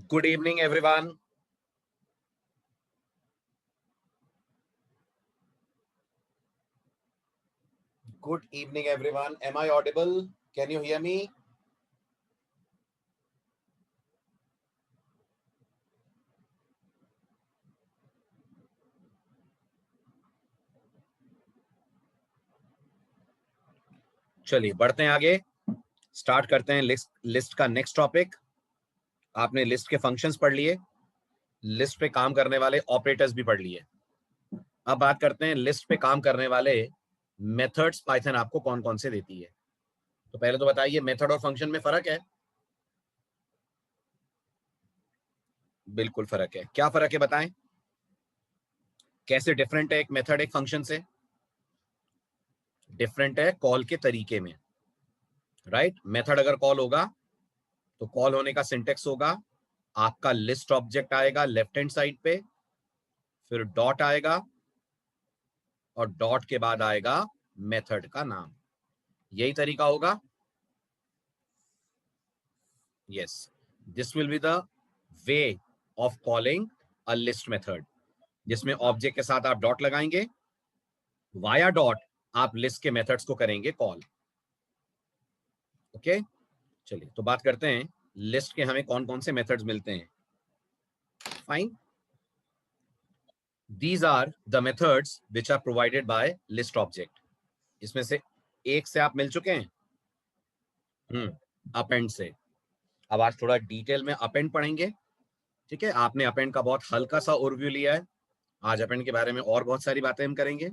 Good evening, everyone. Good evening, everyone. Am I audible? Can you hear me? चलिए बढ़ते हैं आगे, start करते हैं लिस्ट का नेक्स्ट टॉपिक। आपने लिस्ट के फंक्शंस पढ़ लिए, लिस्ट पे काम करने वाले ऑपरेटर्स भी पढ़ लिए। अब बात करते हैं लिस्ट पे काम करने वाले मेथड्स पाइथन आपको कौन कौन से देती है। तो पहले तो बताइए, मेथड और फंक्शन में फर्क है? बिल्कुल फर्क है। क्या फर्क है बताएं, कैसे डिफरेंट है एक मेथड एक फंक्शन से? डिफरेंट है कॉल के तरीके में, राइट? मेथड अगर कॉल होगा तो कॉल होने का सिंटेक्स होगा, आपका लिस्ट ऑब्जेक्ट आएगा लेफ्ट हैंड साइड पे, फिर डॉट आएगा और डॉट के बाद आएगा मेथड का नाम। यही तरीका होगा। Yes, this will be the way of calling a list method, जिसमें ऑब्जेक्ट के साथ आप डॉट लगाएंगे, वाया डॉट आप लिस्ट के मेथड्स को करेंगे कॉल। ओके, चलिए तो बात करते हैं लिस्ट के हमें कौन कौन से मेथड्स मिलते हैं। Fine, these are the methods which are provided by list object। इसमें से एक से आप मिल चुके हैं, अपेंड से। अब आज थोड़ा डिटेल में अपेंड पढ़ेंगे, ठीक है? आपने अपेंड का बहुत हल्का सा ओवरव्यू लिया है, आज अपेंड के बारे में और बहुत सारी बातें हम करेंगे,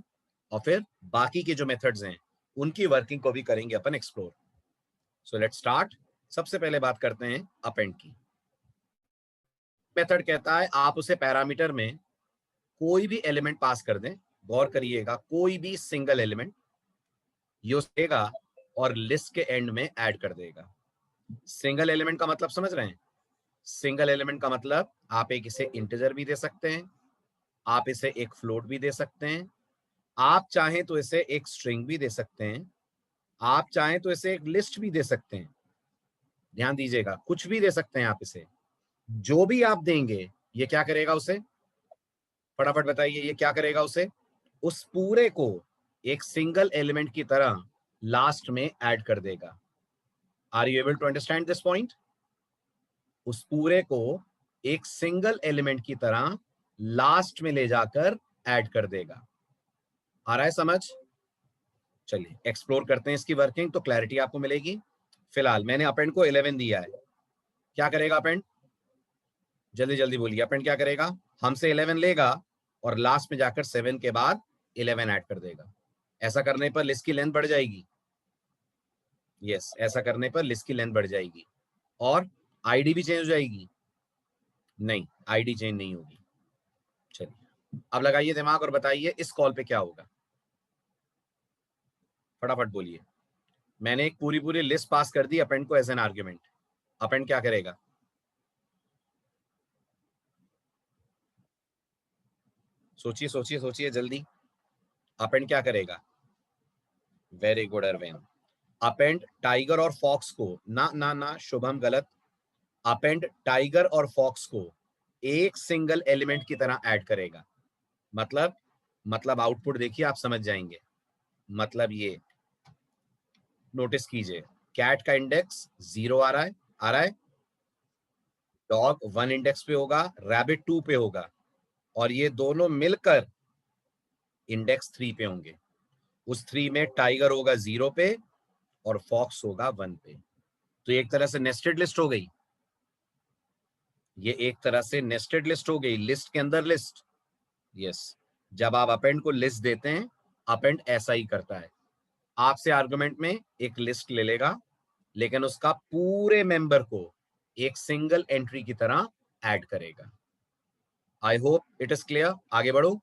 और फिर बाकी के जो मेथड्स हैं उनकी वर्किंग को भी करेंगे अपन एक्सप्लोर। So let's start. सबसे पहले बात करते हैं अपेंड की। मेथड कहता है आप उसे पैरामीटर में कोई भी एलिमेंट पास कर दें, गौर करिएगा, कोई भी सिंगल एलिमेंट यूज देगा और लिस्ट के एंड में ऐड कर देगा। सिंगल एलिमेंट का मतलब समझ रहे हैं? सिंगल एलिमेंट का मतलब आप एक इसे इंटीजर भी दे सकते हैं, आप इसे एक फ्लोट भी दे सकते हैं, आप चाहें तो इसे एक स्ट्रिंग भी दे सकते हैं, आप चाहें तो इसे एक लिस्ट भी दे सकते हैं। ध्यान दीजिएगा, कुछ भी दे सकते हैं आप इसे। जो भी आप देंगे ये क्या करेगा उसे? फटाफट बताइए, ये क्या करेगा उसे? उस पूरे को एक सिंगल एलिमेंट की तरह लास्ट में ऐड कर देगा। Are you able to understand this point? उस पूरे को एक सिंगल एलिमेंट की तरह लास्ट में ले जाकर ऐड कर देगा। आ रहा है समझ? चलिए एक्सप्लोर करते हैं इसकी वर्किंग, तो क्लैरिटी आपको मिलेगी। फिलहाल मैंने अपेंड को 11 दिया है। क्या करेगा अपेंड? जल्दी जल्दी बोलिए, अपेंड क्या करेगा? हमसे 11 लेगा और लास्ट में जाकर 7 के बाद 11 ऐड कर देगा। ऐसा करने पर लिस्ट की लेंथ बढ़ जाएगी। यस, ऐसा करने पर लिस्ट की लेंथ बढ़ जाएगी और आईडी भी चेंज हो जाएगी। नहीं, आईडी चेंज नहीं होगी। चलिए अब लगाइए दिमाग और बताइए इस कॉल पे क्या होगा। फटाफट बोलिए। मैंने एक पूरी पूरी लिस्ट पास कर दी अपेंड को एज एन आर्ग्यूमेंट। अपेंड क्या करेगा? सोचिए सोचिए सोचिए जल्दी। अपेंड क्या करेगा? Very good Arvind. Append tiger और फॉक्स को, ना ना ना शुभम, गलत। अपेंड टाइगर और फॉक्स को एक सिंगल एलिमेंट की तरह ऐड करेगा। मतलब आउटपुट देखिए, आप समझ जाएंगे। मतलब ये नोटिस कीजिए, कैट का इंडेक्स 0 आ रहा है, आ रहा है। डॉग 1 इंडेक्स पे होगा, रैबिट 2 पे होगा, और ये दोनों मिलकर इंडेक्स 3 पे होंगे। उस 3 में टाइगर होगा 0 पे और फॉक्स होगा 1 पे। तो एक तरह से नेस्टेड लिस्ट हो गई। ये एक तरह से नेस्टेड लिस्ट हो गई, लिस्ट के अंदर लिस्ट। यस, जब आप अपेंड को लिस्ट देते हैं, अपेंड ऐसा ही करता है। आपसे आर्गुमेंट में एक लिस्ट ले लेगा, लेकिन उसका पूरे मेंबर को एक सिंगल एंट्री की तरह ऐड करेगा। आई होप इट इज क्लियर। आगे बढ़ो।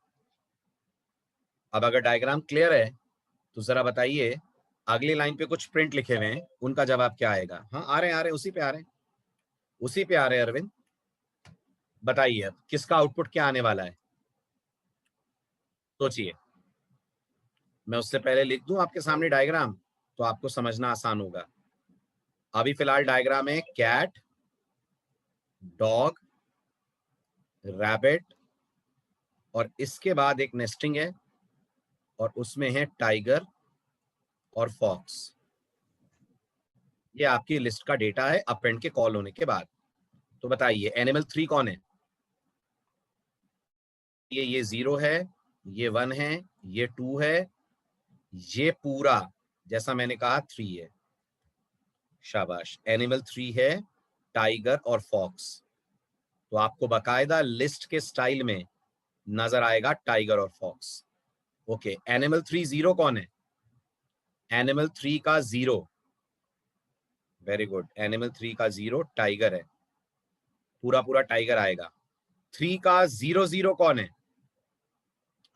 अब अगर डायग्राम क्लियर है तो जरा बताइए, अगली लाइन पे कुछ प्रिंट लिखे हुए हैं, उनका जवाब क्या आएगा? हाँ आ रहे हैं, आ रहे हैं, उसी पे आ रहे हैं, उसी पे आ रहे हैं अरविंद। बताइए अब किसका आउटपुट क्या आने वाला है? सोचिए। मैं उससे पहले लिख दूं आपके सामने डायग्राम, तो आपको समझना आसान होगा। अभी फिलहाल डायग्राम है कैट डॉग, रैबिट, और इसके बाद एक नेस्टिंग है और उसमें है टाइगर और फॉक्स। ये आपकी लिस्ट का डेटा है अपेंड के कॉल होने के बाद। तो बताइए एनिमल 3 कौन है? ये 0 है, ये 1 है, ये 2 है, ये पूरा जैसा मैंने कहा 3 है। शाबाश, एनिमल 3 है टाइगर और फॉक्स। तो आपको बकायदा लिस्ट के स्टाइल में नजर आएगा टाइगर और फॉक्स। ओके, एनिमल 3 0 कौन है? एनिमल 3 का 0, वेरी गुड, एनिमल 3 का 0 टाइगर है, पूरा पूरा टाइगर आएगा। 3 का 0 कौन है?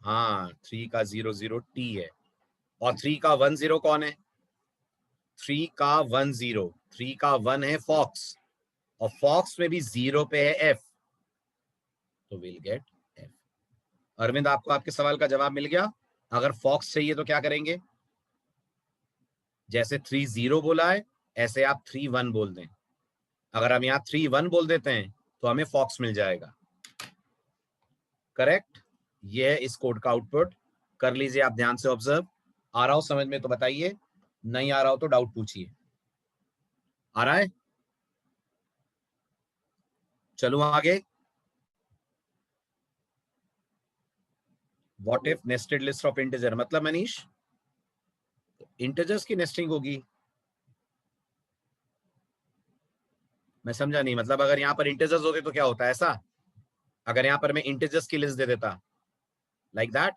हाँ, 3 का 0 है। और 3 का 1 कौन है? 3 का 1 3 का 1 है फॉक्स, और फॉक्स में भी 0 पे है एफ, तो विल गेट एफ। अरविंद, आपको आपके सवाल का जवाब मिल गया। अगर फॉक्स चाहिए तो क्या करेंगे? जैसे 3 0 बोला है, ऐसे आप 3 1 बोल दें। अगर हम यहाँ 3 1 बोल देते हैं तो हमें फॉक्स मिल जाएगा। करेक्ट, ये है इस कोड का आउटपुट। कर लीजिए आप ध्यान से ऑब्जर्व। आ रहा हो समझ में तो बताइए, नहीं आ रहा हो तो डाउट पूछिए। आ रहा है? चलो आगे। What if nested list of integer, मतलब मनीष इंटीजर्स की नेस्टिंग होगी? मैं समझा नहीं, मतलब अगर यहाँ पर इंटीजर्स होते तो क्या होता है ऐसा? अगर यहाँ पर मैं इंटीजर्स की लिस्ट दे देता लाइक दैट?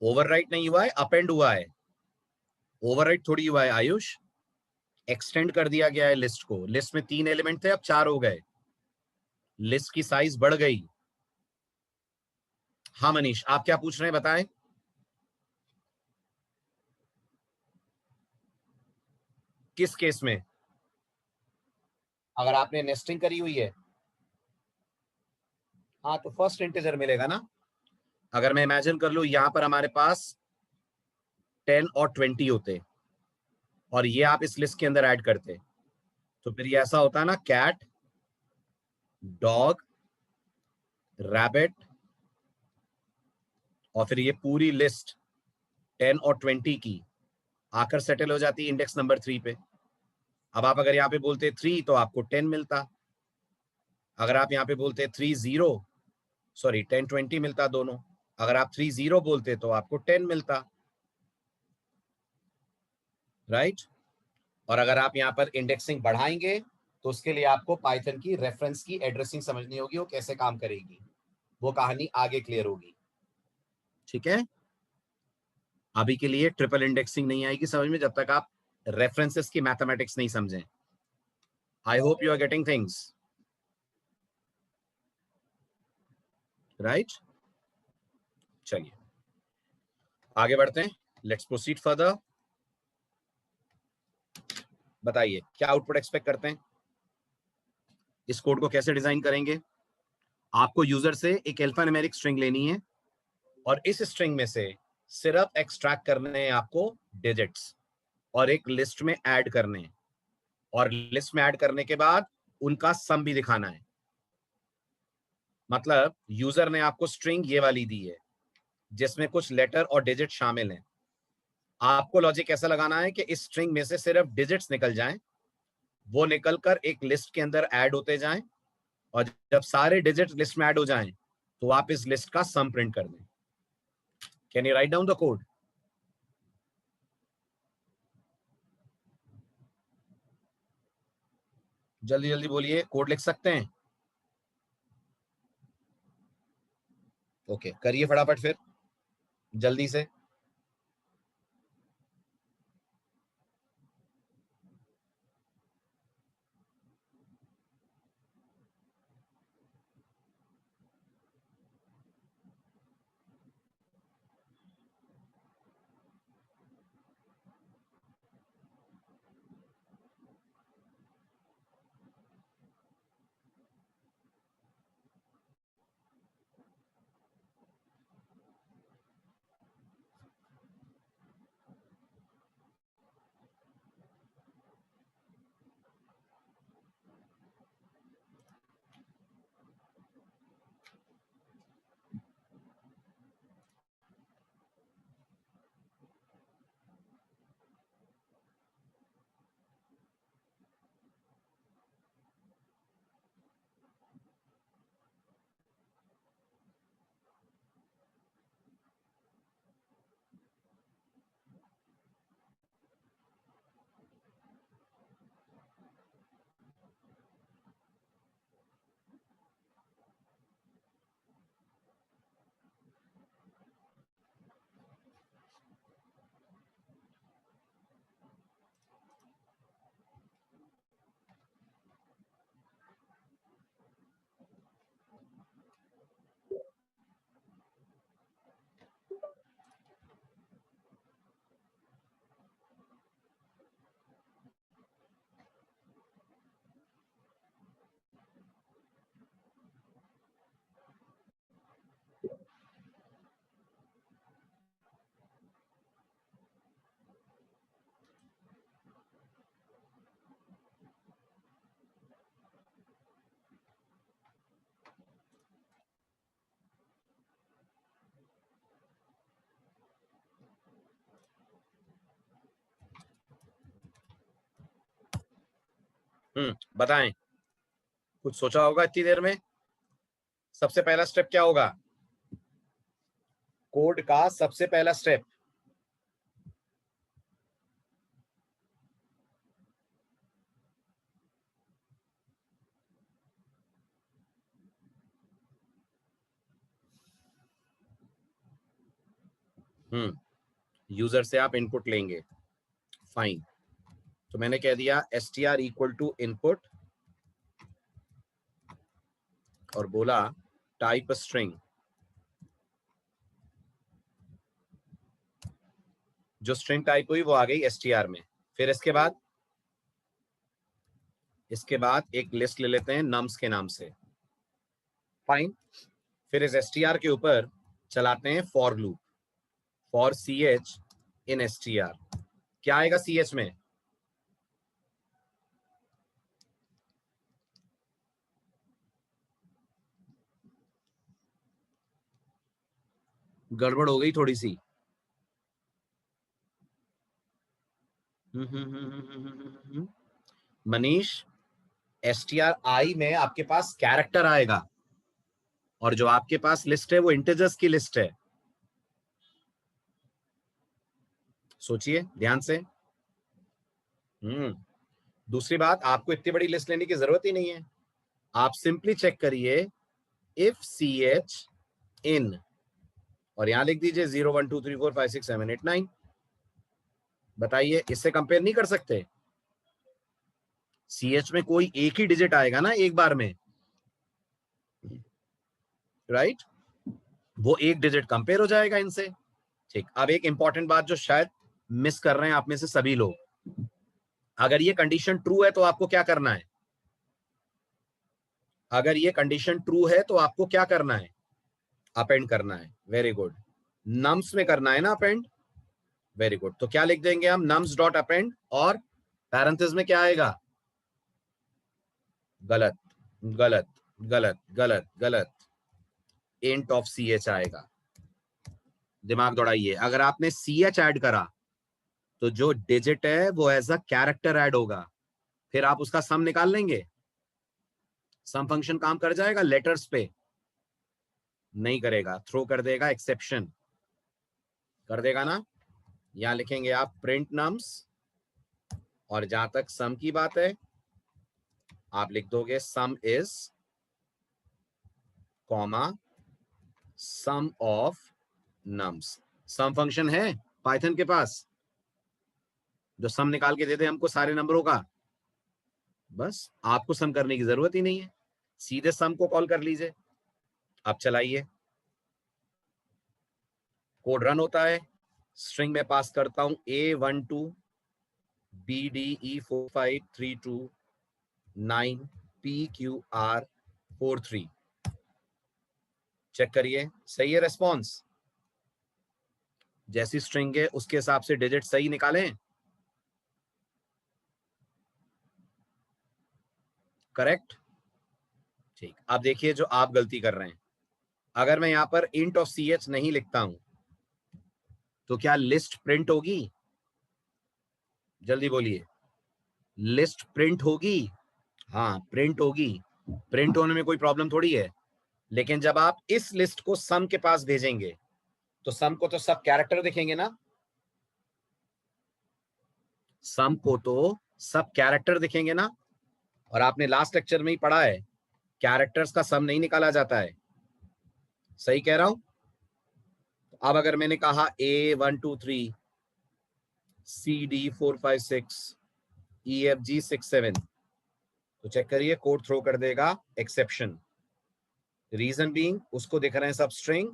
ओवरराइट नहीं हुआ है, अपेंड हुआ है। ओवरराइट थोड़ी हुआ है आयुष, एक्सटेंड कर दिया गया है लिस्ट को। लिस्ट में 3 एलिमेंट थे, अब 4 हो गए, लिस्ट की साइज बढ़ गई। हाँ मनीष, आप क्या पूछ रहे हैं बताएं। किस केस में? अगर आपने नेस्टिंग करी हुई है, हाँ तो फर्स्ट इंटीजर मिलेगा ना। अगर मैं इमेजिन कर लू यहां पर हमारे पास 10 और 20 होते, और ये आप इस लिस्ट के अंदर ऐड करते, तो फिर ये ऐसा होता है ना, कैट, डॉग, रैबिट, और फिर ये पूरी लिस्ट 10 और 20 की आकर सेटल हो जाती है इंडेक्स नंबर 3 पे। अब आप अगर यहाँ पे बोलते 3 तो आपको 10 मिलता। अगर आप यहाँ पे बोलते 3 0, सॉरी 10 20 मिलता दोनों। अगर आप 3 0 बोलते तो आपको 10 मिलता, राइट। और अगर आप यहाँ पर इंडेक्सिंग बढ़ाएंगे तो उसके लिए आपको पाइथन की रेफरेंस की एड्रेसिंग समझनी होगी, वो कैसे काम करेगी, वो कहानी आगे क्लियर होगी। ठीक है, अभी के लिए ट्रिपल इंडेक्सिंग नहीं आएगी समझ में जब तक आप रेफरेंसेस की मैथमेटिक्स नहीं समझें। I hope you are getting things right. चलिए आगे बढ़ते हैं, लेट्स प्रोसीड फर्दर। बताइए क्या आउटपुट एक्सपेक्ट करते हैं, इस कोड को कैसे डिजाइन करेंगे? आपको यूजर से एक अल्फान्यूमेरिक स्ट्रिंग लेनी है, और इस स्ट्रिंग में से सिर्फ एक्सट्रैक्ट करने हैं आपको डिजिट्स, और एक लिस्ट में ऐड करने हैं, और लिस्ट में ऐड करने के बाद उनका सम भी दिखाना है। मतलब यूजर ने आपको स्ट्रिंग ये वाली दी है जिसमें कुछ लेटर और डिजिट शामिल हैं। आपको लॉजिक ऐसा लगाना है कि इस स्ट्रिंग में से सिर्फ डिजिट्स निकल जाएं, वो निकलकर एक लिस्ट के अंदर ऐड होते जाएं, और जब सारे डिजिट लिस्ट में ऐड हो जाएं तो आप इस लिस्ट का सम प्रिंट कर दें। Can you write down the code? जल्दी जल्दी बोलिए, कोड लिख सकते हैं? ओके, करिए फटाफट फिर जल्दी से। बताएं, कुछ सोचा होगा इतनी देर में। सबसे पहला स्टेप क्या होगा कोड का? सबसे पहला स्टेप यूजर से आप इनपुट लेंगे। फाइन, तो मैंने कह दिया str इक्वल टू इनपुट और बोला टाइप स्ट्रिंग। जो स्ट्रिंग टाइप हुई वो आ गई str में। फिर इसके बाद एक लिस्ट ले लेते हैं नम्स के नाम से। फाइन, फिर इस str के ऊपर चलाते हैं for loop, for ch in str। क्या आएगा ch में? गड़बड़ हो गई थोड़ी सी। मनीष, str में आपके पास कैरेक्टर आएगा और जो आपके पास लिस्ट है वो इंटीजर्स की लिस्ट है। सोचिए ध्यान से। दूसरी बात, आपको इतनी बड़ी लिस्ट लेने की जरूरत ही नहीं है। आप सिंपली चेक करिए इफ ch इन और यहां लिख दीजिए 0 1 2 3 4 5 6 7 8 9। बताइए, इससे कंपेयर नहीं कर सकते? ch में कोई एक ही डिजिट आएगा ना एक बार में, राइट? वो एक डिजिट कंपेयर हो जाएगा इनसे। ठीक, अब एक इंपॉर्टेंट बात जो शायद मिस कर रहे हैं आप में से सभी लोग, अगर ये कंडीशन ट्रू है तो आपको क्या करना है? अगर ये कंडीशन ट्रू है तो आपको क्या करना है? अपेंड करना है। वेरी गुड, नम्स में करना है ना अपेंड। वेरी गुड, तो क्या लिख देंगे हम? नम्स डॉट अपेंड और पैरेंथेसिस में क्या आएगा? गलत गलत गलत गलत गलत, इंट ऑफ ch आएगा। दिमाग दौड़ाइए, अगर आपने ch ऐड करा तो जो डिजिट है वो एज अ कैरेक्टर ऐड होगा, फिर आप उसका सम निकाल लेंगे। सम फंक्शन काम कर जाएगा लेटर्स पे? नहीं करेगा, थ्रो कर देगा एक्सेप्शन। कर देगा ना? यहां लिखेंगे आप प्रिंट नम्स और जहां तक सम की बात है आप लिख दोगे sum is comma sum of nums. Sum function है पाइथन के पास जो सम निकाल के दे दे हमको सारे नंबरों का। बस आपको सम करने की जरूरत ही नहीं है, सीधे सम को कॉल कर लीजिए। अब चलाइए, कोड रन होता है। स्ट्रिंग में पास करता हूं A12 BDE4532 9PQR43। चेक करिए, सही है रेस्पॉन्स? जैसी स्ट्रिंग है उसके हिसाब से डिजिट सही निकालें। करेक्ट? ठीक, अब देखिए जो आप गलती कर रहे हैं, अगर मैं यहां पर इंट ऑफ ch नहीं लिखता हूं तो क्या लिस्ट प्रिंट होगी? जल्दी बोलिए, लिस्ट प्रिंट होगी? हाँ प्रिंट होगी, प्रिंट होने में कोई प्रॉब्लम थोड़ी है। लेकिन जब आप इस लिस्ट को सम के पास भेजेंगे तो सम को तो सब कैरेक्टर दिखेंगे ना, सम को तो सब कैरेक्टर दिखेंगे ना। और आपने लास्ट लेक्चर में ही पढ़ा है कैरेक्टर्स का सम नहीं निकाला जाता है। सही कह रहा हूं? अब अगर मैंने कहा A123 CD456 EFG67 तो चेक करिए कोड थ्रो कर देगा एक्सेप्शन। रीजन बीइंग उसको दिख रहे हैं सब स्ट्रिंग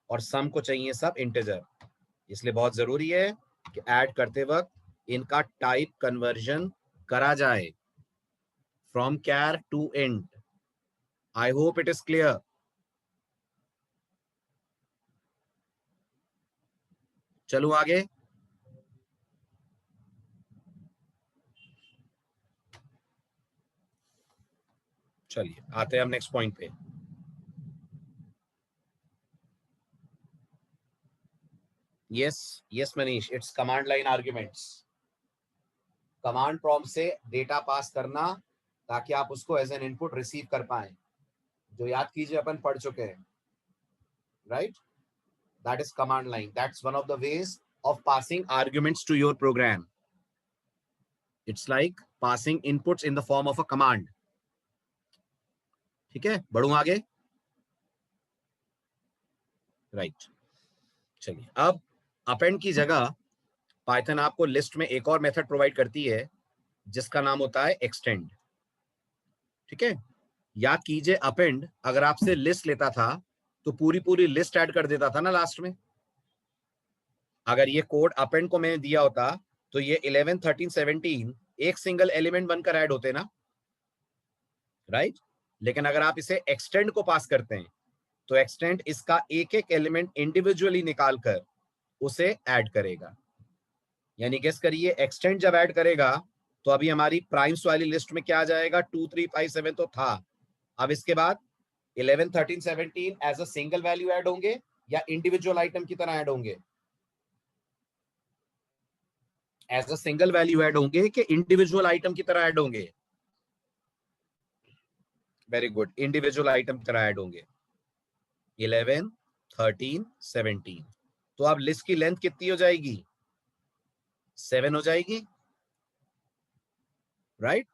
और सम को चाहिए सब इंटीजर। इसलिए बहुत जरूरी है कि ऐड करते वक्त इनका टाइप कन्वर्जन करा जाए from char to int. I hope it is clear. चलो आगे, चलिए आते हैं हम नेक्स्ट पॉइंट पे। Yes yes Manish, it's command line arguments. Command prompt से डेटा पास करना ताकि आप उसको एज एन इनपुट रिसीव कर पाए, जो याद कीजिए अपन पढ़ चुके हैं, right? That is command line. That's one of the ways of passing arguments to your program. It's like passing inputs in the form of a command. ठीक है, बढ़ूं आगे? राइट. चलिए, अब अपेंड की जगह पाइथन आपको लिस्ट में एक और मेथड प्रोवाइड करती है जिसका नाम होता है एक्सटेंड. ठीक है, याद कीजिए अपेंड अगर आपसे लिस्ट लेता था तो पूरी पूरी लिस्ट ऐड कर देता था ना लास्ट में. अगर ये कोड अपेंड को मैंने दिया होता तो ये 11, 13, 17 एक सिंगल एलिमेंट बनकर ऐड होते ना, राइट? लेकिन अगर आप इसे एक्सटेंड को पास करते हैं तो एक्सटेंड इसका एक एक एलिमेंट इंडिविजुअली निकालकर उसे ऐड करेगा. यानी गेस करिए, एक्सटेंड जब ऐड करेगा तो अभी हमारी प्राइम्स वाली लिस्ट में क्या आ जाएगा? 2, 3, 5, 7 तो था. अब इसके बाद 11, 13, 17 as a single value add होंगे या इंडिविजुअल आइटम की तरह ऐड होंगे? As a single value add होंगे कि इंडिविजुअल आइटम की तरह ऐड होंगे? वेरी गुड, इंडिविजुअल आइटम की तरह ऐड होंगे. 11, 13, 17. तो अब लिस्ट की लेंथ कितनी हो जाएगी? 7 हो जाएगी, राइट?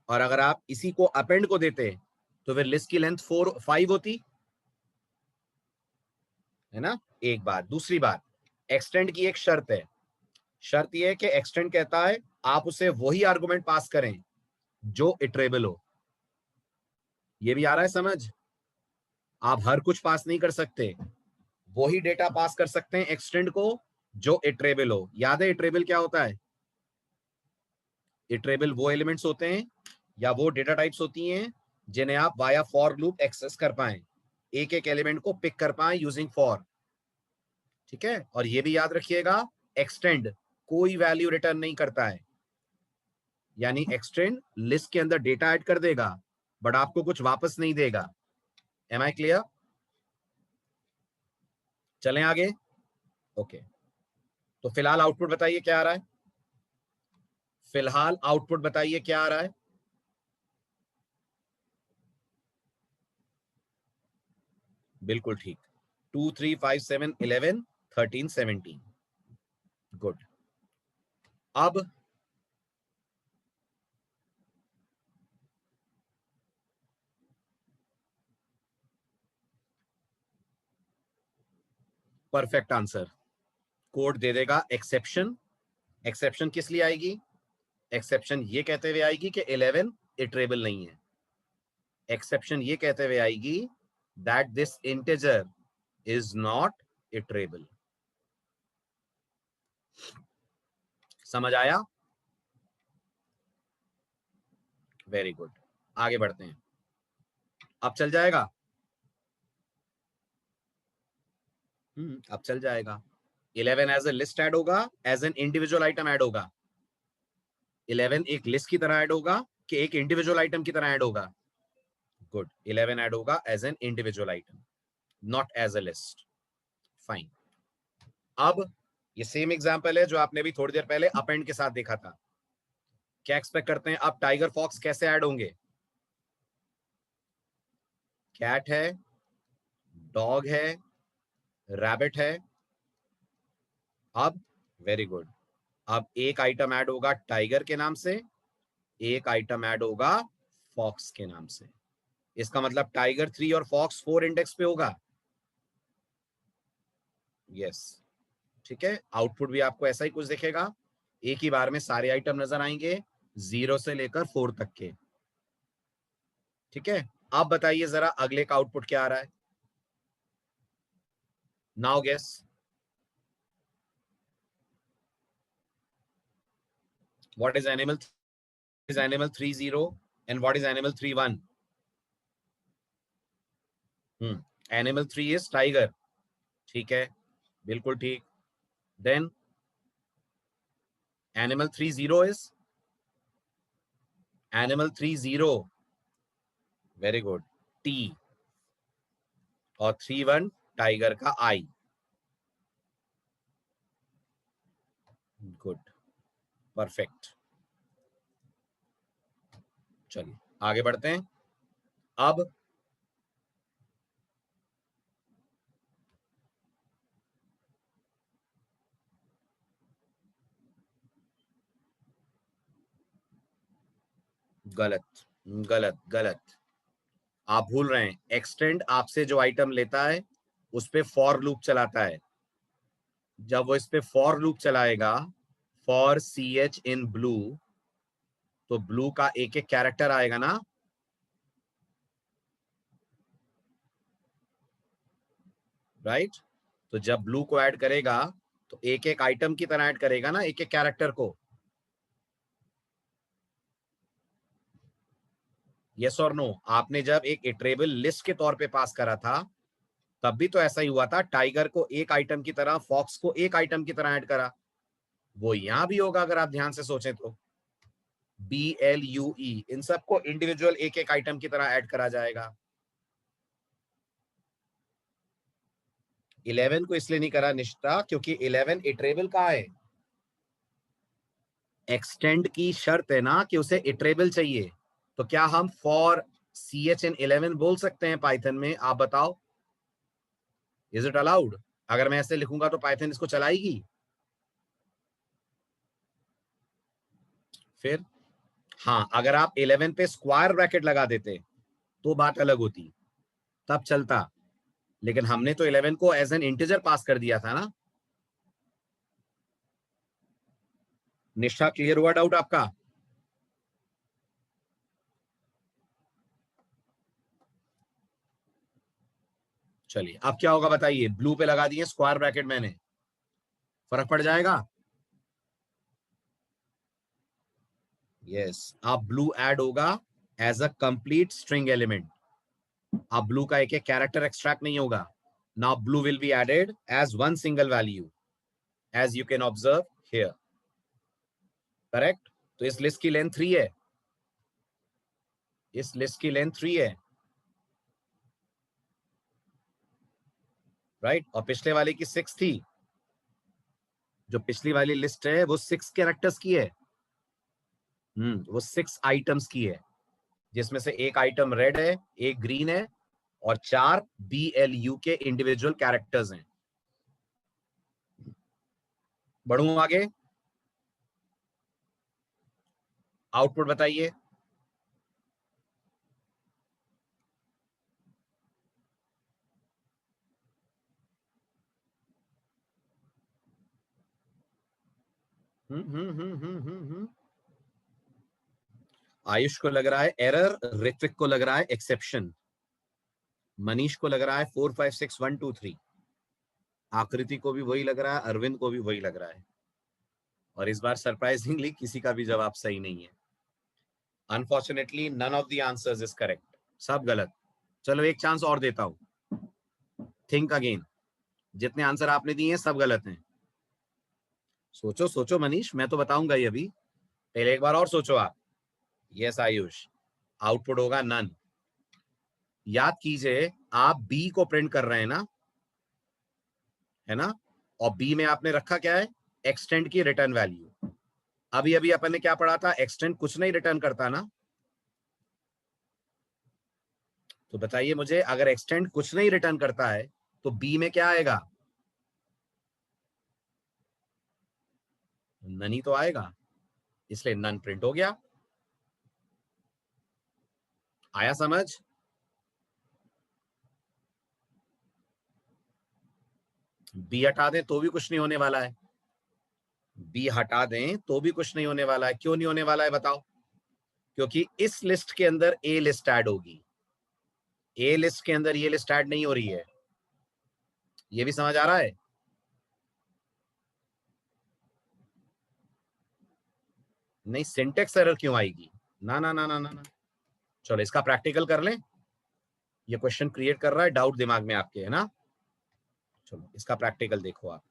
और अगर आप इसी को अपेंड को देते तो फिर लिस्ट की लेंथ 5 होती है ना. एक बात. दूसरी बात, एक्सटेंड की एक शर्त है. शर्त यह है कि एक्सटेंड कहता है आप उसे वही आर्गुमेंट पास करें जो इटरेबल हो. ये भी आ रहा है समझ? आप हर कुछ पास नहीं कर सकते, वही डेटा पास कर सकते हैं एक्सटेंड को जो इटरेबल हो. याद है इटरेबल क्या होता है? इटरेबल वो एलिमेंट्स होते हैं या वो डेटा टाइप्स होती हैं जिन्हें आप वाया फॉर लूप एक्सेस कर पाए, एक एक एलिमेंट को पिक कर पाए यूजिंग फॉर. ठीक है, और ये भी याद रखिएगा, एक्सटेंड कोई वैल्यू रिटर्न नहीं करता है. यानी एक्सटेंड लिस्ट के अंदर डेटा ऐड कर देगा बट आपको कुछ वापस नहीं देगा. Am I clear? चलें आगे. ओके, तो फिलहाल आउटपुट बताइए क्या आ रहा है? फिलहाल आउटपुट बताइए क्या आ रहा है? बिल्कुल ठीक. 2, 3, 5, 7, 11, 13, 17. गुड. अब परफेक्ट आंसर. कोड दे देगा एक्सेप्शन. एक्सेप्शन किस लिए आएगी? एक्सेप्शन ये कहते हुए आएगी कि 11 इटरेबल नहीं है. एक्सेप्शन ये कहते हुए आएगी that this integer is not iterable. समझ आया? Very good. आगे बढ़ते हैं. अब चल जाएगा? अब चल जाएगा. 11 एज ए लिस्ट ऐड होगा, as an individual item add होगा? 11 एक लिस्ट की तरह ऐड होगा कि एक इंडिविजुअल आइटम की तरह ऐड होगा? गुड, 11 ऐड होगा as an individual item, not as a list. Fine. अब ये सेम एग्जांपल है जो आपने भी थोड़ी देर पहले अपेंड के साथ देखा था. क्या एक्सपेक्ट करते हैं अब टाइगर फॉक्स कैसे ऐड होंगे? कैट है, डॉग है, रैबिट है. अब वेरी गुड, अब एक आइटम ऐड होगा टाइगर के नाम से, एक आइटम ऐड होगा फॉक्स के नाम से. इसका मतलब टाइगर 3 और फॉक्स 4 इंडेक्स पे होगा. यस. ठीक है, आउटपुट भी आपको ऐसा ही कुछ दिखेगा. एक ही बार में सारे आइटम नजर आएंगे 0 से लेकर 4 तक के. ठीक है, आप बताइए जरा अगले का आउटपुट क्या आ रहा है? Now guess. What is animal? Is animal 30 and what is animal 31? Animal 3 is tiger. ठीक है, बिल्कुल ठीक. Then animal 30 is? Animal 30, very good, T. और 31 टाइगर का आई. Good, perfect. चलिए आगे बढ़ते हैं। अब गलत गलत गलत, आप भूल रहे हैं। एक्सटेंड आपसे जो आइटम लेता है उस पे फॉर लूप चलाता है। जब वो इस पे फॉर लूप चलाएगा, फॉर CH इन ब्लू, तो ब्लू का एक एक कैरेक्टर आएगा ना, राइट? तो जब ब्लू को ऐड करेगा तो एक एक आइटम की तरह ऐड करेगा ना, एक एक कैरेक्टर को। यस और नो? आपने जब एक इटरेबल लिस्ट के तौर पे पास करा था तब भी तो ऐसा ही हुआ था। टाइगर को एक आइटम की तरह, फॉक्स को एक आइटम की तरह ऐड करा। वो यहां भी होगा अगर आप ध्यान से सोचें तो। BLUE, इन सबको इंडिविजुअल एक एक आइटम की तरह ऐड करा जाएगा। 11 को इसलिए नहीं करा निश्चिता क्योंकि 11 इटरेबल का है। एक्सटेंड की शर्त है ना कि उसे इटरेबल चाहिए। तो क्या हम फॉर CH इन 11 बोल सकते हैं पाइथन में? आप बताओ, इज इट अलाउड? अगर मैं ऐसे लिखूंगा तो पाइथन इसको चलाएगी? फिर हाँ, अगर आप 11 पे स्क्वायर ब्रैकेट लगा देते तो बात अलग होती, तब चलता। लेकिन हमने तो 11 को एज एन इंटीजर पास कर दिया था ना। निष्ठा, क्लियर हुआ डाउट आपका? चलिए, अब क्या होगा बताइए। ब्लू पे लगा दिए स्क्वायर ब्रैकेट मैंने, फर्क पड़ जाएगा? यस, अब ब्लू ऐड होगा as a complete string element. अब ब्लू का एक एक कैरेक्टर एक्सट्रैक्ट नहीं होगा। Now blue will be added as one single value, as you can observe here. Correct? तो इस लिस्ट की लेंथ 3 है, इस लिस्ट की लेंथ 3 है, राइट? और पिछले वाले की 6 थी। जो पिछली वाली लिस्ट है वो 6 कैरेक्टर्स की है। वो 6 आइटम्स की है, जिसमें से एक आइटम रेड है, एक ग्रीन है, और 4 BLU के इंडिविजुअल कैरेक्टर्स हैं। बढ़ूं आगे? आउटपुट बताइए। आयुष को लग रहा है एरर, ऋत्विक को लग रहा है एक्सेप्शन, मनीष को लग रहा है 4 5 6 1 2 3, आकृति को भी वही लग रहा है, अरविंद को भी वही लग रहा है। और इस बार सरप्राइजिंगली किसी का भी जवाब सही नहीं है। Unfortunately none of the answers is correct, सब गलत। चलो एक चांस और देता हूं, थिंक अगेन। जितने आंसर आपने दिए हैं सब गलत हैं। सोचो सोचो मनीष, मैं तो बताऊंगा ही अभी, पहले एक बार और सोचो आप। यस आयुष, आउटपुट होगा नन। याद कीजिए, आप बी को प्रिंट कर रहे हैं ना, है ना? और बी में आपने रखा क्या है? एक्सटेंड की रिटर्न वैल्यू। अभी अभी अपन ने क्या पढ़ा था? एक्सटेंड कुछ नहीं रिटर्न करता ना। तो बताइए मुझे, अगर एक्सटेंड कुछ नहीं रिटर्न करता है तो बी में क्या आएगा? नन ही तो आएगा, इसलिए नन प्रिंट हो गया। आया समझ? बी हटा दें तो भी कुछ नहीं होने वाला है, बी हटा दें तो भी कुछ नहीं होने वाला है। क्यों नहीं होने वाला है बताओ? क्योंकि इस लिस्ट के अंदर ए लिस्ट ऐड होगी, ए लिस्ट के अंदर ये लिस्ट ऐड नहीं हो रही है। ये भी समझ आ रहा है? नहीं, सिंटेक्स एरर क्यों आएगी? ना ना ना ना ना ना। चलो इसका प्रैक्टिकल कर लें। ये क्वेश्चन क्रिएट कर रहा है डाउट दिमाग में आपके, है ना? चलो इसका प्रैक्टिकल देखो आप।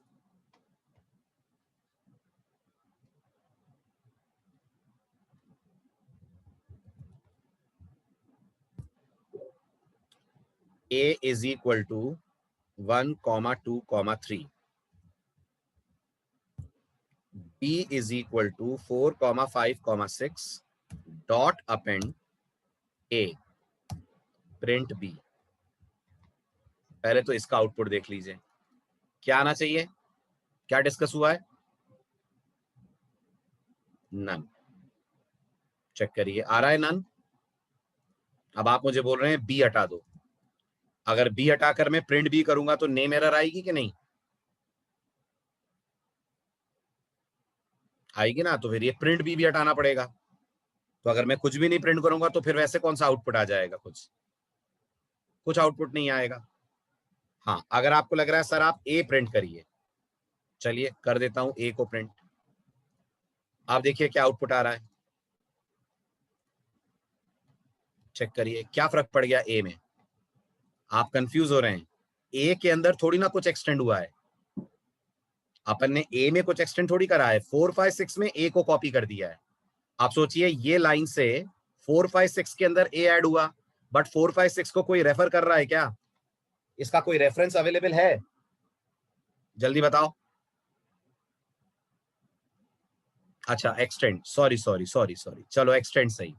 A is equal to 1, 2, 3. B is equal to 4, 5, 6. Dot append A print B. पहले तो इसका आउटपुट देख लीजिए, क्या आना चाहिए, क्या डिस्कस हुआ है, नन। चेक करिए आ रहा है नन। अब आप मुझे बोल रहे हैं बी हटा दो, अगर बी हटाकर मैं प्रिंट बी करूंगा तो नेम एरर आएगी कि नहीं आएगी ना, तो फिर ये प्रिंट बी भी हटाना पड़ेगा। तो अगर मैं कुछ भी नहीं प्रिंट करूंगा तो फिर वैसे कौन सा आउटपुट आ जाएगा, कुछ आउटपुट नहीं आएगा। हाँ, अगर आपको लग रहा है सर आप ए प्रिंट करिए, चलिए कर देता हूं ए को प्रिंट। आप देखिए क्या आउटपुट आ रहा है, चेक करिए क्या फर्क पड़ गया ए में। आप कंफ्यूज हो रहे हैं, ए के अंदर थोड़ी ना कुछ एक्सटेंड हुआ है, अपन ने ए में कुछ एक्सटेंड थोड़ी करा है, 4 5 6 में ए को कॉपी कर दिया है। आप सोचिए ये लाइन से 4 5 6 के अंदर ए ऐड हुआ, बट 4 5 6 को कोई रेफर कर रहा है क्या, इसका कोई रेफरेंस अवेलेबल है, जल्दी बताओ। अच्छा extend, sorry sorry sorry sorry, चलो एक्सटेंड सही,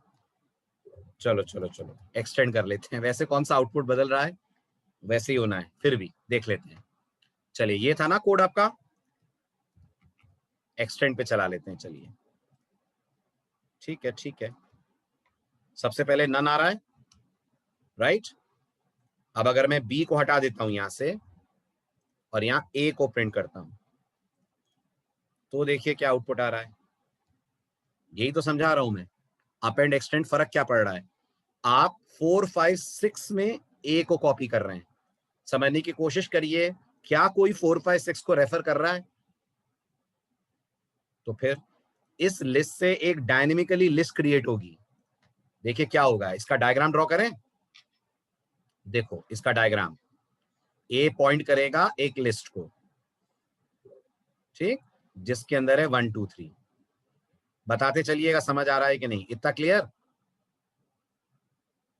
चलो चलो चलो एक्सटेंड कर लेते हैं। वैसे कौन सा आउटपुट बदल रहा है, वैसे ही होना है, फिर भी देख लेते हैं। चलिए ये था ना कोड आपका, एक्सटेंड पे चला लेते हैं, चलिए ठीक है ठीक है। सबसे पहले नन आ रहा है, राइट। अब अगर मैं बी को हटा देता हूं यहां से और यहां ए को प्रिंट करता हूं, तो देखिए क्या आउटपुट आ रहा है, यही तो समझा रहा हूं मैं। अप एंड एक्सटेंड फर्क क्या पड़ रहा है, आप 4 5 6 में ए को कॉपी कर रहे हैं, समझने की कोशिश करिए, क्या कोई 4 5 6 को रेफर कर रहा है, तो फिर इस लिस्ट से एक डायनेमिकली लिस्ट क्रिएट होगी। देखिए क्या होगा, इसका डायग्राम ड्रॉ करें, देखो इसका डायग्राम, ए पॉइंट करेगा एक लिस्ट को, ठीक, जिसके अंदर है 1 2 3। बताते चलिएगा समझ आ रहा है कि नहीं, इतना क्लियर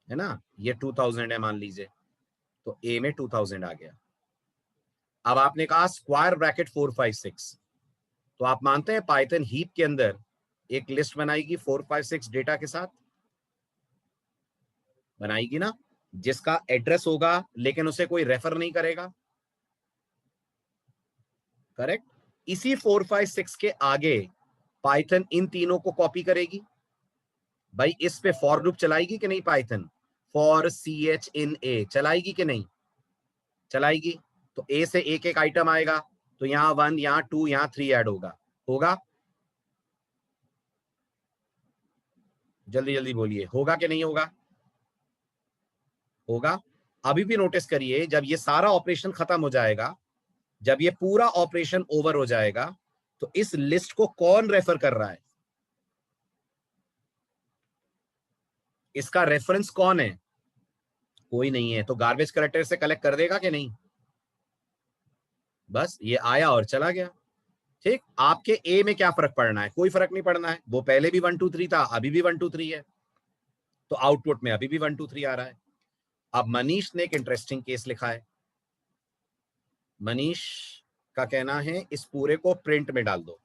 है ना। ये 2000 है मान लीजिए, तो ए में 2000 आ गया। अब आपने कहा स्क्वायर ब्रैकेट 4 5 6, तो आप मानते हैं पाइथन हीप के अंदर एक लिस्ट बनाएगी 4 5 6 डेटा के साथ, बनाएगी ना, जिसका एड्रेस होगा लेकिन उसे कोई रेफर नहीं करेगा, करेक्ट। इसी 4 5 6 के आगे पाइथन इन तीनों को कॉपी करेगी, भाई इस पे फॉर लूप चलाएगी कि नहीं, Python for C H in ए चलाएगी कि नहीं चलाएगी। तो ए से एक एक आइटम आएगा, तो यहां 1 यहां 2 यहां 3 ऐड होगा, होगा, जल्दी जल्दी बोलिए, होगा कि नहीं होगा, होगा। अभी भी नोटिस करिए, जब ये सारा ऑपरेशन खत्म हो जाएगा, जब ये पूरा ऑपरेशन ओवर हो जाएगा, तो इस लिस्ट को कौन रेफर कर रहा है, इसका रेफरेंस कौन है, कोई नहीं है, तो गार्बेज कलेक्टर से कलेक्ट कर देगा कि नहीं, बस ये आया और चला गया। ठीक, आपके ए में क्या फर्क पड़ना है, कोई फर्क नहीं पड़ना है, वो पहले भी 1 2 3 था, अभी भी 1 2 3 है, तो आउटपुट में अभी भी 1 2 3 आ रहा है। अब मनीष ने एक इंटरेस्टिंग केस लिखा है, मनीष का कहना है इस पूरे को प्रिंट में डाल दो,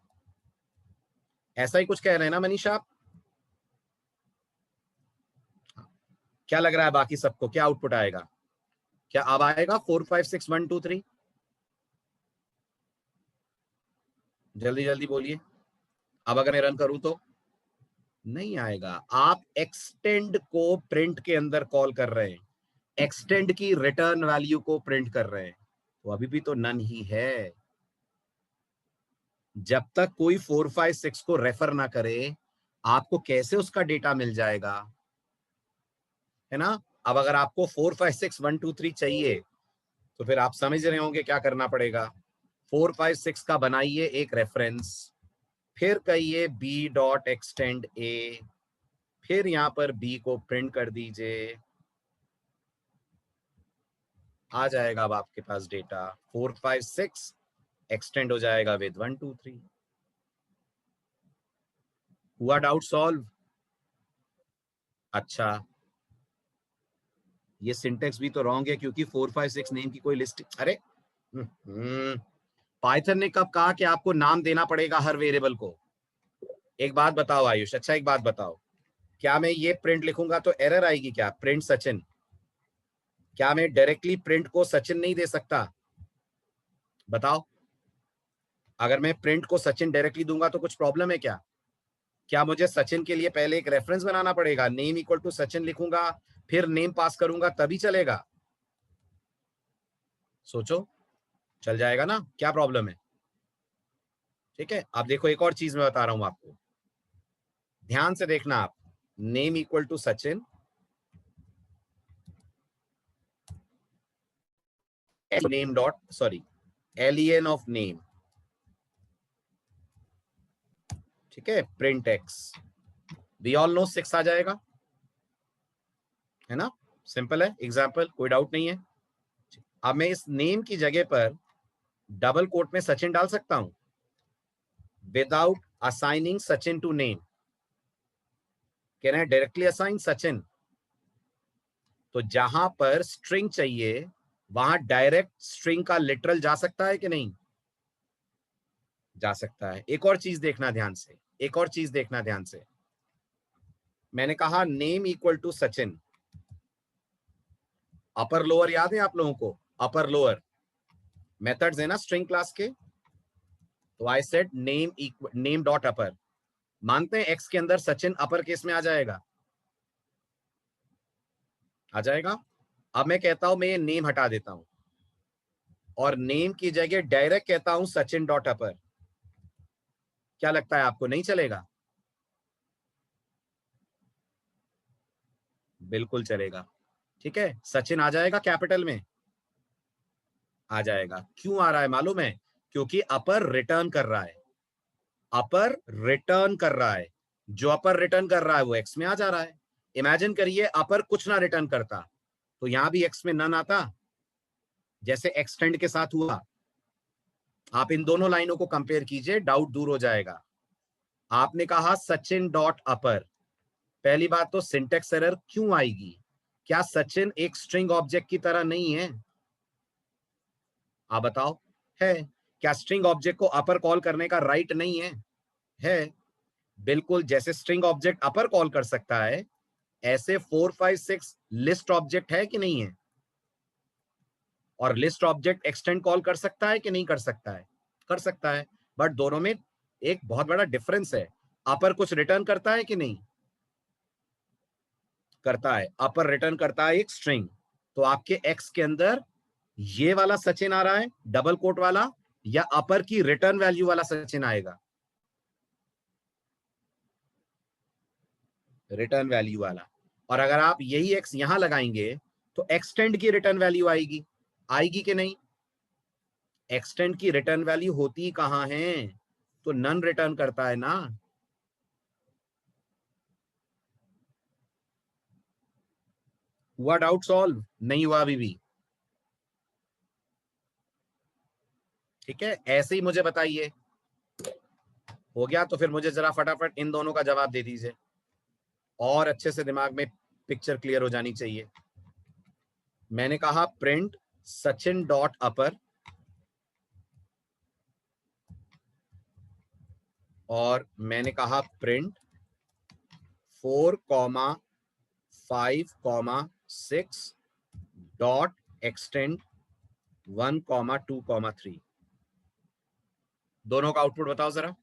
ऐसा ही कुछ कह रहे हैं ना मनीष आप, क्या लग रहा है बाकी सबको क्या आउटपुट आएगा, क्या अब आएगा 4 5 6 1 2 3, जल्दी जल्दी बोलिए। अब अगर मैं रन करूं तो नहीं आएगा, आप एक्सटेंड को प्रिंट के अंदर कॉल कर रहे हैं, एक्सटेंड की रिटर्न वैल्यू को प्रिंट कर रहे हैं, तो अभी भी तो नन ही है। जब तक कोई 4 5 6 को रेफर ना करे, आपको कैसे उसका डेटा मिल जाएगा, है ना। अब अगर आपको 4 5 6 1 2 3 चाहिए, तो फिर आप समझ रहे होंगे क्या करना पड़ेगा, 4 5 6 का बनाइए एक रेफरेंस, फिर कहिए बी डॉट एक्सटेंड ए, फिर यहां पर बी को प्रिंट कर दीजिए, आ जाएगा अब आपके पास डेटा 4 5 6 एक्सटेंड हो जाएगा विद 1 2 3। हुआ डाउट सॉल्व। अच्छा, ये सिंटेक्स भी तो रॉन्ग है, क्योंकि 4 5 6 नेम की कोई लिस्ट, अरे पाइथन ने कब कहा कि आपको नाम देना पड़ेगा हर वेरिएबल को, एक बात बताओ आयुष, अच्छा एक बात बताओ, क्या मैं ये प्रिंट लिखूंगा तो एरर आएगी क्या? प्रिंट सचिन, क्या मैं डायरेक्टली प्रिंट को सचिन नहीं दे सकता? बताओ, अगर मैं प्रिंट को सचिन डायरेक्टली दूंगा तो कुछ प्रॉब्लम है क्या? क्या मुझे सचिन के लिए पहले एक रेफरेंस बनाना पड़ेगा? नेम इक्वल टू सचिन लिखूंगा, फिर नेम पास करूंगा तभी चलेगा? सोचो, चल जाएगा ना? क्या प्रॉब्लम है? ठीक है, अब देखो एक और चीज मैं बता रहा हूं आपको, ध्यान से देखना आप। Name equal to Sachin, name dot sorry alien of name, ठीक है, print x, we all know 6 आ जाएगा, है ना? सिंपल है एग्जाम्पल, कोई डाउट नहीं है। अब मैं इस नेम की जगह पर डबल कोट में सचिन डाल सकता हूं without assigning Sachin to name. Can I directly assign Sachin? तो जहां पर स्ट्रिंग चाहिए वहां डायरेक्ट स्ट्रिंग का लिटरल जा सकता है कि नहीं? जा सकता है। एक और चीज देखना ध्यान से, एक और चीज देखना ध्यान से, मैंने कहा name equal to Sachin, upper lower याद है आप लोगों को? अपर लोअर मेथड्स है ना स्ट्रिंग क्लास के, तो आई सेड नेम डॉट अपर, मानते हैं एक्स के अंदर सचिन अपर केस में आ जाएगा? आ जाएगा। अब मैं कहता हूं मैं ये नेम हटा देता हूं और नेम की जगह डायरेक्ट कहता हूं सचिन डॉट अपर, क्या लगता है आपको, नहीं चलेगा? बिल्कुल चलेगा। ठीक है, सचिन आ जाएगा कैपिटल में, आ जाएगा। क्यों आ रहा है मालूम है? क्योंकि अपर रिटर्न कर रहा है, अपर रिटर्न कर रहा है, जो अपर रिटर्न कर रहा है वो एक्स में आ जा रहा है। इमेजिन करिए अपर कुछ ना रिटर्न करता तो यहां भी एक्स में नन आता, जैसे एक्सटेंड के साथ हुआ। आप इन दोनों लाइनों को कंपेयर कीजिए, डाउट दूर हो जाएगा। आपने कहा सचिन डॉट अपर, पहली बात तो सिंटेक्स एरर क्यों आएगी? क्या सचिन एक स्ट्रिंग ऑब्जेक्ट की तरह नहीं है? आप बताओ, है। क्या स्ट्रिंग ऑब्जेक्ट को अपर कॉल करने का राइट नहीं है? है। बिल्कुल, जैसे स्ट्रिंग ऑब्जेक्ट अपर कॉल कर सकता है, ऐसे 4 5 6 लिस्ट ऑब्जेक्ट है कि नहीं है? और लिस्ट ऑब्जेक्ट एक्सटेंड कॉल कर सकता है कि नहीं कर सकता है? कर सकता है। बट दोनों में एक बहुत बड़ा डिफरेंस है, अपर कुछ रिटर्न करता है कि नहीं करता है? अपर रिटर्न करता है एक स्ट्रिंग। तो आपके एक्स के अंदर ये वाला सचिन आ रहा है डबल कोट वाला, या अपर की रिटर्न वैल्यू वाला सचिन आएगा? रिटर्न वैल्यू वाला। और अगर आप यही एक्स यहां लगाएंगे तो एक्सटेंड की रिटर्न वैल्यू आएगी, आएगी कि नहीं? एक्सटेंड की रिटर्न वैल्यू होती कहां है? तो नन रिटर्न करता है ना। हुआ डाउट सॉल्व? नहीं हुआ अभी भी? ठीक है, ऐसे ही मुझे बताइए। हो गया तो फिर मुझे जरा फटाफट इन दोनों का जवाब दे दीजिए, और अच्छे से दिमाग में पिक्चर क्लियर हो जानी चाहिए। मैंने कहा प्रिंट सचिन डॉट अपर, और मैंने कहा प्रिंट 4,5,6 डॉट एक्सटेंड 1,2,3। दोनों का आउटपुट बताओ जरा।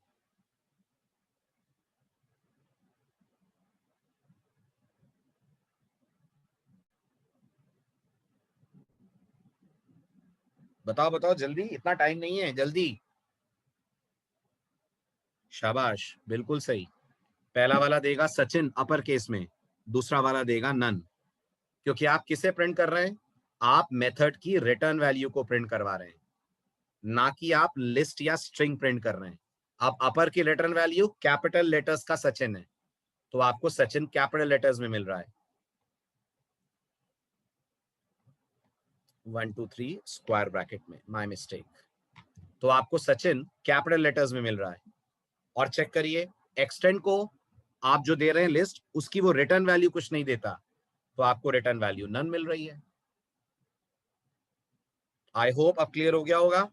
बताओ बताओ जल्दी, इतना टाइम नहीं है, जल्दी। शाबाश, बिल्कुल सही। पहला वाला देगा सचिन अपर केस में, दूसरा वाला देगा नन। क्योंकि आप किसे प्रिंट कर रहे हैं? आप मेथड की रिटर्न वैल्यू को प्रिंट करवा रहे हैं, ना कि आप लिस्ट या स्ट्रिंग प्रिंट कर रहे हैं। अब अपर की रिटर्न वैल्यू कैपिटल लेटर्स का सचिन है, तो आपको सचिन कैपिटल लेटर्स में मिल रहा है। 1 2 3 स्क्वायर ब्रैकेट में, माय मिस्टेक। तो आपको सचिन कैपिटल लेटर्स में मिल रहा है। और चेक करिए, एक्सटेंड को आप जो दे रहे हैं लिस्ट, उसकी वो रिटर्न वैल्यू कुछ नहीं देता, तो आपको रिटर्न वैल्यू नन मिल रही है। आई होप अब क्लियर हो गया होगा,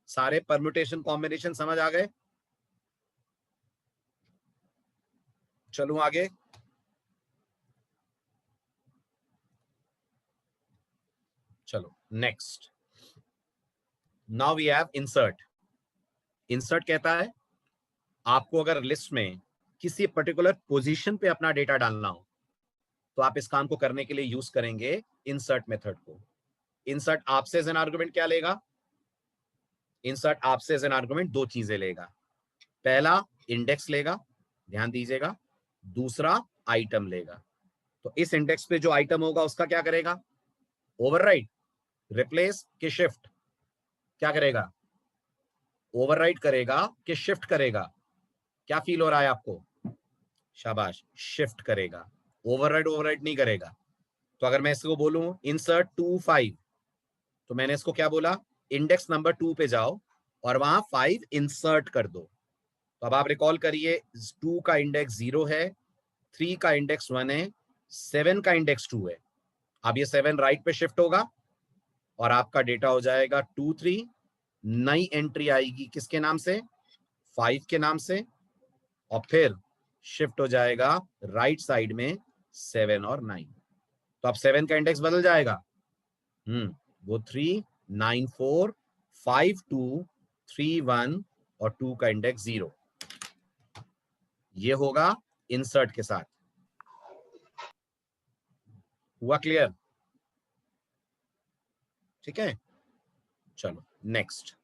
सारे परम्यूटेशन कॉम्बिनेशन समझ आ गए। चलूं आगे। चलो next, now we have insert. Insert कहता है आपको अगर लिस्ट में किसी पर्टिकुलर पोजीशन पे अपना डेटा डालना हो तो आप इस काम को करने के लिए यूज करेंगे इंसर्ट मेथड को। इंसर्ट आपसे एज एन आर्गुमेंट क्या लेगा? इंसर्ट आपसे एज एन आर्गुमेंट दो चीजें लेगा। पहला इंडेक्स लेगा, ध्यान दीजिएगा। दूसरा आइटम लेगा। तो इस इंडेक्स पे जो आइटम होगा उसका क्या करेगा? ओवरराइट, रिप्लेस कि शिफ्ट? क्या करेगा? ओवरराइट करेगा कि शिफ्ट करेगा? क्या फील हो रहा है आपको? शाबाश, शिफ्ट करेगा, ओवरराइट ओवरराइट नहीं करेगा। तो अगर मैं इसको बोलूं इंसर्ट 2 5, तो मैंने इसको क्या बोला? इंडेक्स नंबर 2 पे जाओ और वहां 5 इंसर्ट कर दो। तो अब आप रिकॉल करिए, 2 का इंडेक्स 0 है, 3 का इंडेक्स 1 है, 7 का इंडेक्स 2 है। अब ये 7 राइट पे शिफ्ट होगा और आपका डेटा हो जाएगा 2 3। नई एंट्री आएगी किसके नाम से? 5 के नाम से, और फिर शिफ्ट हो जाएगा राइट साइड में 7 और 9। तो अब 7 का इंडेक्स बदल जाएगा। वो 3 9 4 5 2 3 1 और 2 का इंडेक्स 0। ये होगा इंसर्ट के साथ। हुआ क्लियर? ठीक है, चलो नेक्स्ट।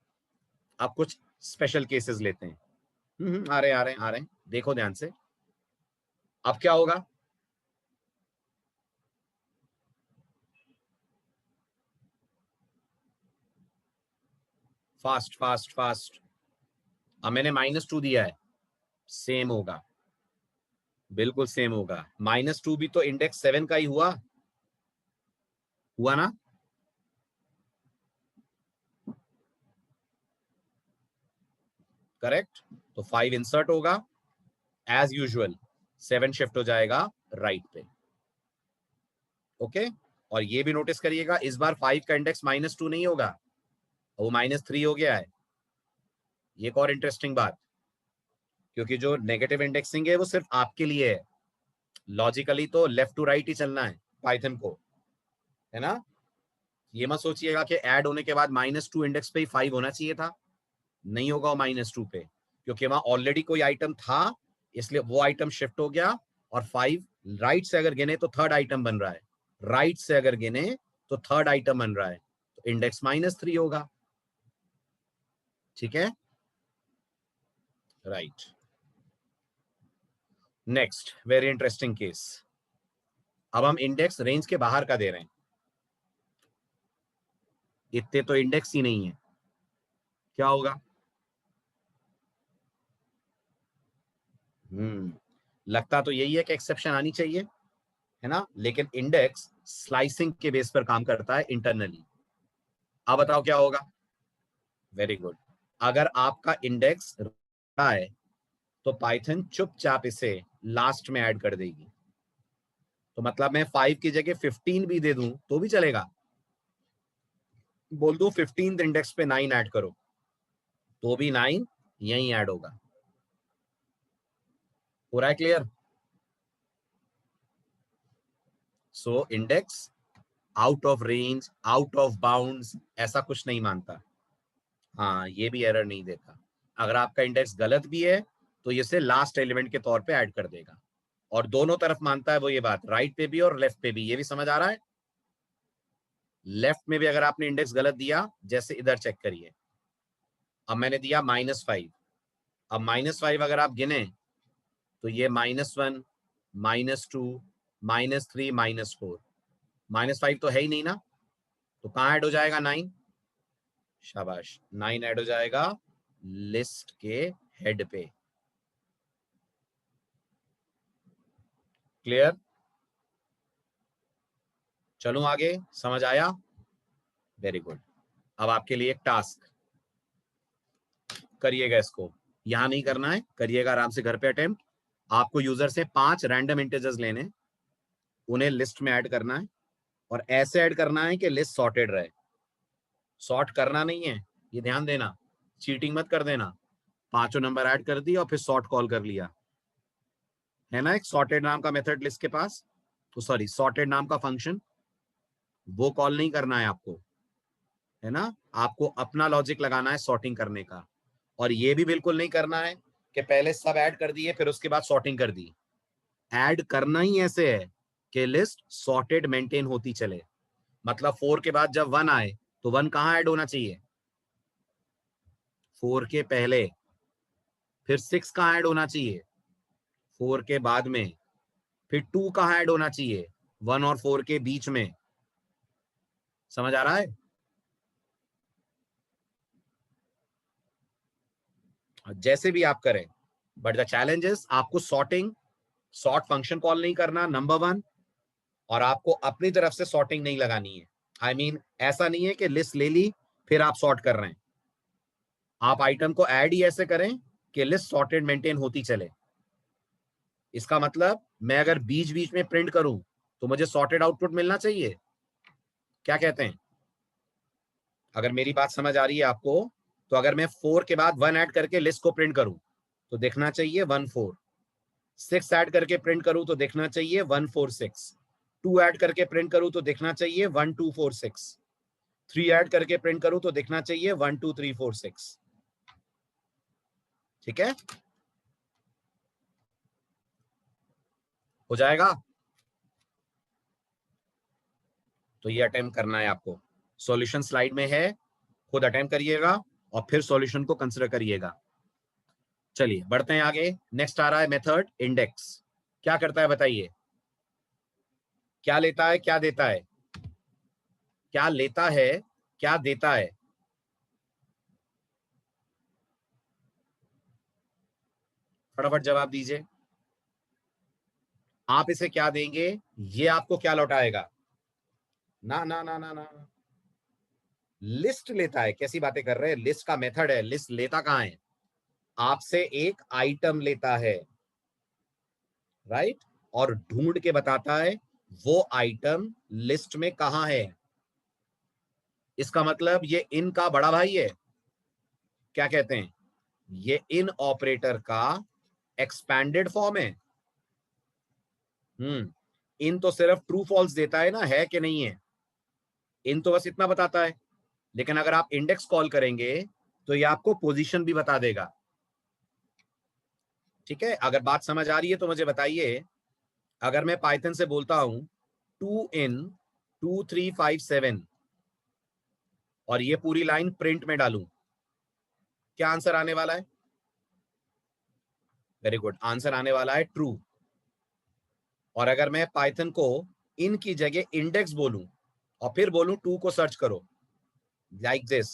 अब कुछ स्पेशल केसेस लेते हैं। आ रहे आ रहे आ रहे, देखो ध्यान से। अब क्या होगा? Fast fast fast. अब मैंने -2 दिया है, सेम होगा, बिल्कुल सेम होगा। -2 भी तो इंडेक्स 7 का ही हुआ, हुआ ना? करेक्ट। तो 5 इंसर्ट होगा एज यूजुअल, 7 शिफ्ट हो जाएगा राइट पे। ओके, और ये भी नोटिस करिएगा इस बार 5 का इंडेक्स -2 नहीं होगा, वो -3 हो गया है। ये एक और इंटरेस्टिंग बात, क्योंकि जो नेगेटिव इंडेक्सिंग है वो सिर्फ आपके लिए है। लॉजिकली तो लेफ्ट टू राइट ही चलना है पाइथन को, है ना? ये मत सोचिएगा कि ऐड होने के बाद -2 इंडेक्स पे ही 5 होना चाहिए था। नहीं होगा वो -2 पे, क्योंकि वहां ऑलरेडी कोई आइटम था, इसलिए वो आइटम शिफ्ट हो गया। और 5 राइट से अगर गिने तो थर्ड आइटम बन रहा है, राइट से अगर गिने तो थर्ड आइटम बन रहा है, तो इंडेक्स -3 होगा। ठीक है, right. Next very interesting case. अब हम इंडेक्स रेंज के बाहर का दे रहे हैं, इतने तो इंडेक्स ही नहीं है, क्या होगा? लगता तो यही है कि एक्सेप्शन आनी चाहिए, है ना? लेकिन इंडेक्स स्लाइसिंग के बेस पर काम करता है इंटरनली। अब बताओ क्या होगा? Very good. अगर आपका इंडेक्स रहा है तो पाइथन चुपचाप इसे लास्ट में ऐड कर देगी। तो मतलब मैं 5 की जगह 15 भी दे दूं तो भी चलेगा। बोल दूं 15th इंडेक्स पे 9 ऐड करो, तो भी 9 यहीं ऐड होगा। पूरा है clear? So index out of range, out of bounds ऐसा कुछ नहीं मानता। हाँ, ये भी एरर नहीं देता। अगर आपका इंडेक्स गलत भी है तो इसे लास्ट एलिमेंट के तौर पे ऐड कर देगा। और दोनों तरफ मानता है वो, ये बात राइट पे भी और लेफ्ट पे भी। ये भी समझ आ रहा है? लेफ्ट में भी अगर आपने इंडेक्स गलत दिया, जैसे इधर चेक करिए, अब मैंने दिया -5। अब -5 अगर आप गिने तो ये -1 -2 -3 -4, -5 तो है ही नहीं ना, तो कहाँ ऐड हो जाएगा? 9। शाबाश, 9 ऐड हो जाएगा लिस्ट के हेड पे। क्लियर? चलूं आगे, समझ आया? Very good. अब आपके लिए एक टास्क, करिएगा इसको। यहां नहीं करना है, करिएगा आराम से घर पे अटेम्प्ट। आपको यूजर से 5 रैंडम इंटीजर्स लेने, उन्हें लिस्ट में ऐड करना है, और ऐसे ऐड करना है कि लिस्ट सॉर्टेड रहे। सॉर्ट करना नहीं है, ये ध्यान देना, चीटिंग मत कर देना। पांचों नंबर ऐड कर दिया और फिर सॉर्ट कॉल कर लिया, है ना एक सॉर्टेड नाम का मेथड लिस्ट के पास, तो सॉरी सॉर्टेड नाम का फंक्शन, वो कॉल नहीं करना है आपको, है ना। आपको अपना लॉजिक लगाना है सॉर्टिंग करने का। और ये भी बिल्कुल नहीं करना है कि पहले सब ऐड कर दिए फिर उसके बाद सॉर्टिंग कर दी। ऐड करना ही ऐसे है कि लिस्ट सॉर्टेड मेंटेन होती चले। मतलब 4 के बाद जब 1 आए तो 1 कहाँ ऐड होना चाहिए, 4 के पहले। फिर 6 कहाँ ऐड होना चाहिए, 4 के बाद में। फिर 2 कहाँ ऐड होना चाहिए, 1 और 4 के बीच में। समझ आ रहा है। जैसे भी आप करें, बट द चैलेंज इज आपको सॉर्ट फंक्शन कॉल नहीं करना, नंबर 1। और आपको अपनी तरफ से सॉर्टिंग नहीं लगानी है। आई मीन ऐसा नहीं है कि लिस्ट ले ली फिर आप सॉर्ट कर रहे हैं। आप आइटम को ऐड ही ऐसे करें कि लिस्ट सॉर्टेड मेंटेन होती चले। इसका मतलब मैं अगर बीच बीच में प्रिंट करूं तो मुझे सॉर्टेड आउटपुट मिलना चाहिए। क्या कहते हैं, अगर मेरी बात समझ आ रही है आपको, तो अगर मैं 4 के बाद 1 ऐड करके लिस्ट को प्रिंट करूं तो देखना चाहिए 1 4। 6 ऐड करके प्रिंट करूं तो देखना चाहिए 1 4 6। 2 ऐड करके प्रिंट करूं तो देखना चाहिए 1 2 4 6। 3 ऐड करके प्रिंट करूं तो देखना चाहिए 1 2 3 4 6। ठीक है, हो जाएगा। तो ये अटेम्प्ट करना है आपको। सॉल्यूशन स्लाइड में है, खुद अटेम्प्ट करिएगा और फिर सॉल्यूशन को कंसिडर करिएगा। चलिए बढ़ते हैं आगे। नेक्स्ट आ रहा है मेथड इंडेक्स। क्या करता है बताइए, क्या लेता है क्या देता है, क्या लेता है क्या देता है। फटाफट जवाब दीजिए। आप इसे क्या देंगे, ये आपको क्या लौटाएगा। ना ना ना ना ना, लिस्ट लेता है, कैसी बातें कर रहे हैं, लिस्ट का मेथड है, लिस्ट लेता कहां है, आपसे एक आइटम लेता है, राइट, और ढूंढ के बताता है वो आइटम लिस्ट में कहां है। इसका मतलब ये इन का बड़ा भाई है। क्या कहते हैं, ये इन ऑपरेटर का एक्सपैंडेड फॉर्म है। इन तो सिर्फ ट्रू फॉल्स देता है ना, है कि नहीं है। इन तो बस इतना बताता है। लेकिन अगर आप इंडेक्स कॉल करेंगे तो ये आपको पोजीशन भी बता देगा। ठीक है, अगर बात समझ आ रही है तो मुझे बताइए, अगर मैं पाइथन से बोलता हूं 2 इन 2 3 5 7 और ये पूरी लाइन प्रिंट में डालूं, क्या आंसर आने वाला है। वेरी गुड, आंसर आने वाला है ट्रू। और अगर मैं पाइथन को इन की जगह इंडेक्स बोलूं और फिर बोलूं 2 को सर्च करो, लाइक दिस,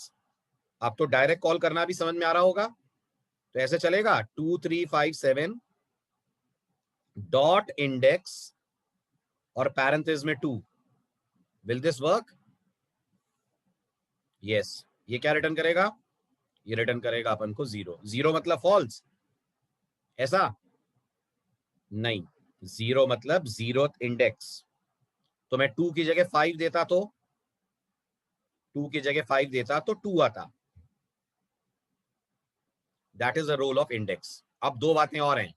अब तो डायरेक्ट कॉल करना भी समझ में आ रहा होगा। तो ऐसे चलेगा 2 3 5 7 डॉट इंडेक्स और पैरेंथेसिस में 2। Will this work, yes. ये क्या रिटर्न करेगा, ये रिटर्न करेगा अपन को 0। 0 मतलब फॉल्स, ऐसा नहीं, 0 मतलब जीरो इंडेक्स। तो मैं 2 की जगह 5 देता तो 2 की जगह 5 देता तो 2 आता। That is the role of index. अब दो बातें और हैं।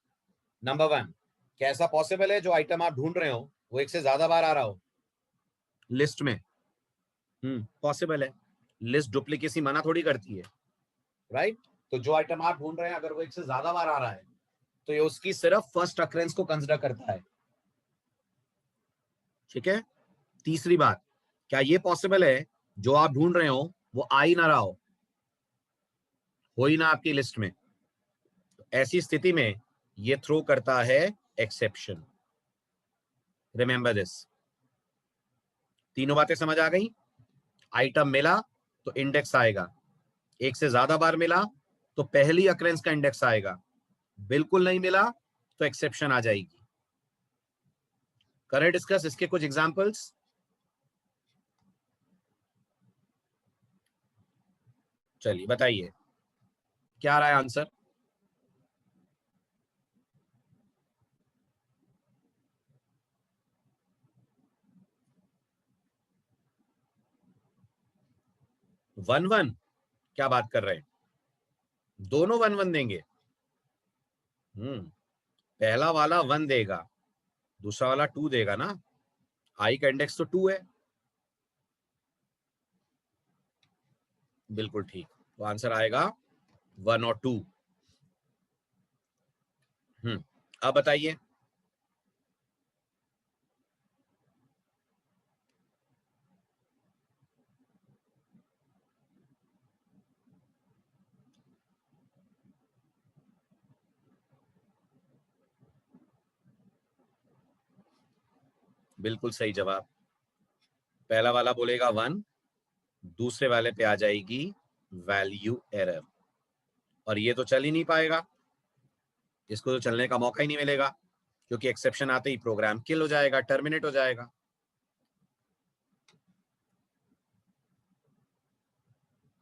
नंबर 1, कैसा पॉसिबल है जो आइटम आप ढूंढ रहे हो वो एक से ज्यादा बार आ रहा हो लिस्ट में। पॉसिबल है, लिस्ट डुप्लीकेसी मना थोड़ी करती है, राइट। तो जो आइटम आप ढूंढ रहे हैं अगर वो एक से ज्यादा बार आ रहा है तो ये उसकी सिर्फ फर्स्ट अक्रेंस को कंसिडर करता है। ठीक है, तीसरी बात, क्या ये पॉसिबल है जो आप ढूंढ रहे हो वो आ ही ना रहा हो ही ना आपकी लिस्ट में। तो ऐसी स्थिति में ये थ्रो करता है एक्सेप्शन। Remember this. तीनों बातें समझ आ गई। आइटम मिला तो इंडेक्स आएगा, एक से ज्यादा बार मिला तो पहली अक्रेंस का इंडेक्स आएगा, बिल्कुल नहीं मिला तो एक्सेप्शन आ जाएगी। करें डिस्कस इसके कुछ एग्जांपल्स। चलिए बताइए क्या आ रहा है आंसर। 1 1, क्या बात कर रहे हैं, दोनों 1 1 देंगे। पहला वाला 1 देगा, दूसरा वाला 2 देगा ना, आई का इंडेक्स तो 2 है। बिल्कुल ठीक, तो आंसर आएगा 1 और 2। अब बताइए। बिल्कुल सही जवाब। पहला वाला बोलेगा 1, दूसरे वाले पे आ जाएगी वैल्यू एरर, और ये तो चल ही नहीं पाएगा, इसको तो चलने का मौका ही नहीं मिलेगा, क्योंकि एक्सेप्शन आते ही प्रोग्राम किल हो जाएगा, टर्मिनेट हो जाएगा।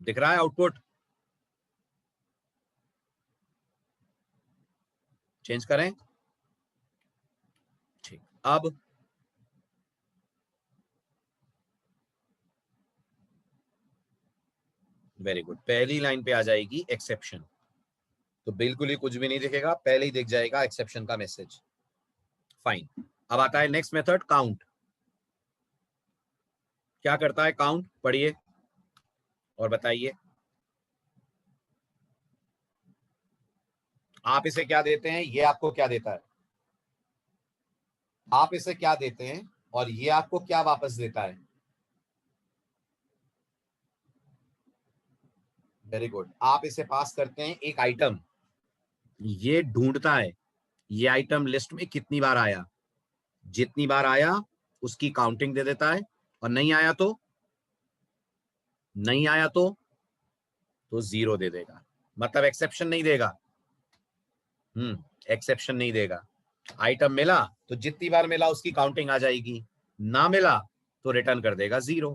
दिख रहा है आउटपुट? चेंज करें? ठीक, अब वेरी गुड, पहली लाइन पे आ जाएगी एक्सेप्शन, तो बिल्कुल ही कुछ भी नहीं दिखेगा, पहले ही दिख जाएगा एक्सेप्शन का मैसेज। फाइन। अब आता है नेक्स्ट मेथड, काउंट। क्या करता है काउंट, पढ़िए और बताइए। आप इसे क्या देते हैं, ये आपको क्या देता है? आप इसे क्या देते हैं और ये आपको क्या वापस देता है? वेरी गुड, आप इसे पास करते हैं एक आइटम, ये ढूंढता है ये आइटम लिस्ट में कितनी बार आया, जितनी बार आया उसकी काउंटिंग दे देता है, और नहीं आया तो जीरो दे देगा, मतलब एक्सेप्शन नहीं देगा। एक्सेप्शन नहीं देगा। आइटम मिला तो जितनी बार मिला उसकी काउंटिंग आ जाएगी, ना मिला तो रिटर्न कर देगा 0।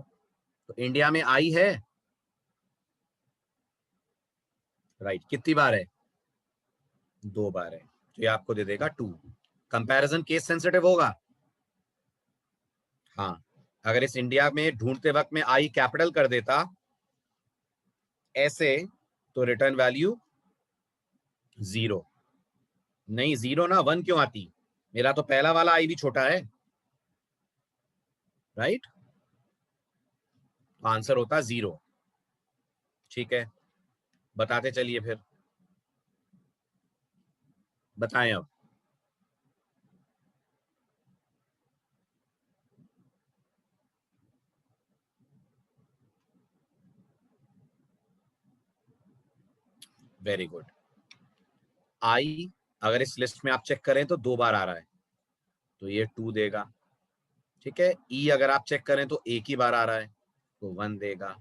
तो इंडिया में आई है, राइट, कितनी बार है? 2 बार है, तो ये आपको दे देगा 2। कंपैरिजन केस सेंसिटिव होगा। हाँ, अगर इस इंडिया में ढूंढते वक्त में आई कैपिटल कर देता ऐसे, तो रिटर्न वैल्यू 0। नहीं 0 ना, 1 क्यों आती? मेरा तो पहला वाला आई भी छोटा है, राइट, आंसर होता 0। ठीक है, बताते चलिए फिर, बताएं अब। Very good. आई अगर इस लिस्ट में आप चेक करें तो 2 बार आ रहा है, तो ये 2 देगा। ठीक है, ई अगर आप चेक करें तो एक ही बार आ रहा है, तो 1 देगा।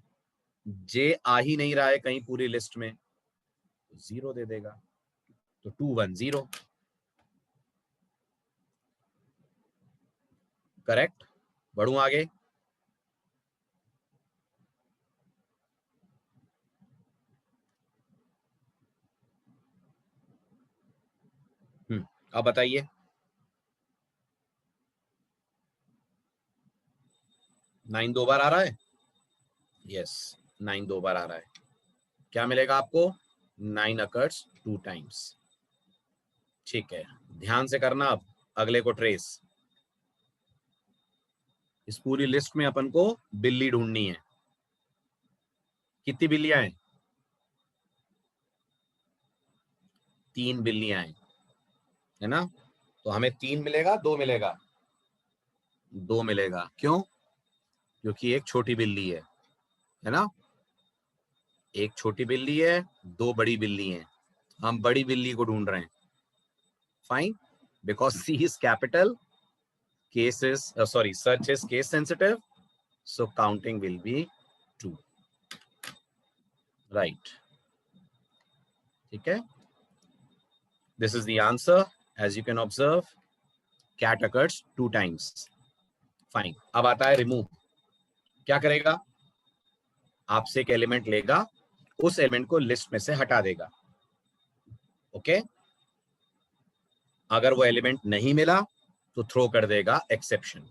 जे आ ही नहीं रहा है कहीं पूरी लिस्ट में, तो 0 दे देगा। तो 2 1 0, करेक्ट। बढ़ू आगे। अब बताइए। 9 2 बार आ रहा है, यस, 9 2 बार आ रहा है। क्या मिलेगा आपको? 9 अकर्स 2 टाइम्स। ठीक है, ध्यान से करना अब अगले को ट्रेस। इस पूरी लिस्ट में अपन को बिल्ली ढूंढनी है। कितनी बिल्लियां हैं? 3 बिल्लियां हैं, है ना? तो हमें 3 मिलेगा, 2 मिलेगा? 2 मिलेगा, क्यों? क्योंकि एक छोटी बिल्ली है ना? एक छोटी बिल्ली है, 2 बड़ी बिल्ली हैं, हम बड़ी बिल्ली को ढूंढ रहे हैं। Fine, because C is capital, case is sorry search is case sensitive, so counting will be 2, right? ठीक है, this is the answer. As you can observe, cat occurs 2 times. Fine. अब आता है रिमूव। क्या करेगा? आपसे एक एलिमेंट लेगा, उस एलिमेंट को लिस्ट में से हटा देगा। ओके, अगर वो एलिमेंट नहीं मिला तो थ्रो कर देगा एक्सेप्शन।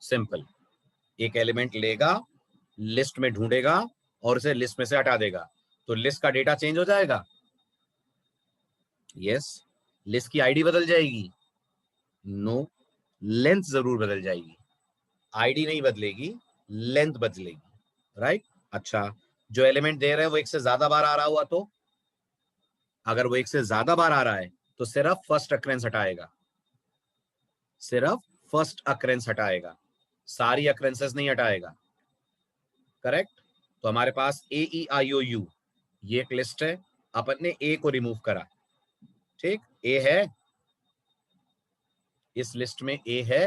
सिंपल, एक एलिमेंट लेगा, लिस्ट में ढूंढेगा और उसे लिस्ट में से हटा देगा, तो लिस्ट का डेटा चेंज हो जाएगा। यस, लिस्ट की आईडी बदल जाएगी? नो, लेंथ जरूर बदल जाएगी, आईडी नहीं बदलेगी, लेंथ बदलेगी, राइट। अच्छा, जो एलिमेंट दे रहे हैं वो एक से ज्यादा बार आ रहा हुआ तो, अगर वो एक से ज्यादा बार आ रहा है तो सिर्फ फर्स्ट अक्रेंस हटाएगा, सिर्फ फर्स्ट अक्रेंस हटाएगा, सारी अक्रेंसेस नहीं हटाएगा, करेक्ट। तो हमारे पास ए ई आई ओ यू ये एक लिस्ट है, अपन ने ए को रिमूव करा, ठीक, ए है इस लिस्ट में, ए है,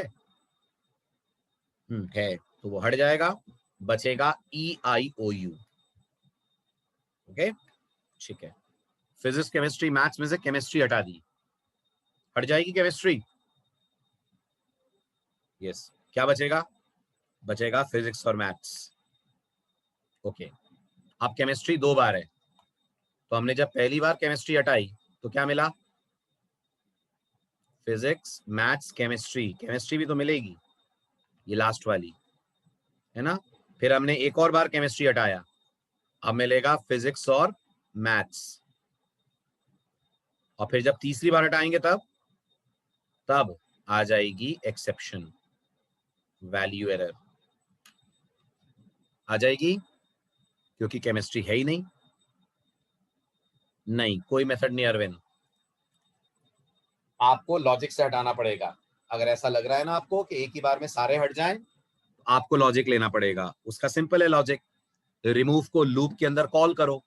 है, तो वो हट जाएगा, बचेगा ई आई ओ यू। ओके, ठीक है। फिजिक्स केमिस्ट्री मैथ्स में से केमिस्ट्री हटा दी, हट जाएगी केमिस्ट्री, यस। क्या बचेगा? बचेगा फिजिक्स और मैथ्स। ओके, अब केमिस्ट्री 2 बार है, तो हमने जब पहली बार केमिस्ट्री हटाई तो क्या मिला? फिजिक्स मैथ्स केमिस्ट्री, केमिस्ट्री भी तो मिलेगी, ये लास्ट वाली है ना। फिर हमने एक और बार केमिस्ट्री हटाया, अब मिलेगा फिजिक्स और मैथ्स। और फिर जब तीसरी बार हटाएंगे तब आ जाएगी एक्सेप्शन, वैल्यू एरर आ जाएगी, क्योंकि केमिस्ट्री है ही नहीं। नहीं, कोई मेथड नहीं अरविंद, आपको लॉजिक से हटाना पड़ेगा। अगर ऐसा लग रहा है ना आपको कि एक ही बार में सारे हट जाएं, आपको लॉजिक लेना पड़ेगा। उसका सिंपल है लॉजिक, रिमूव को लूप के अंदर कॉल करो,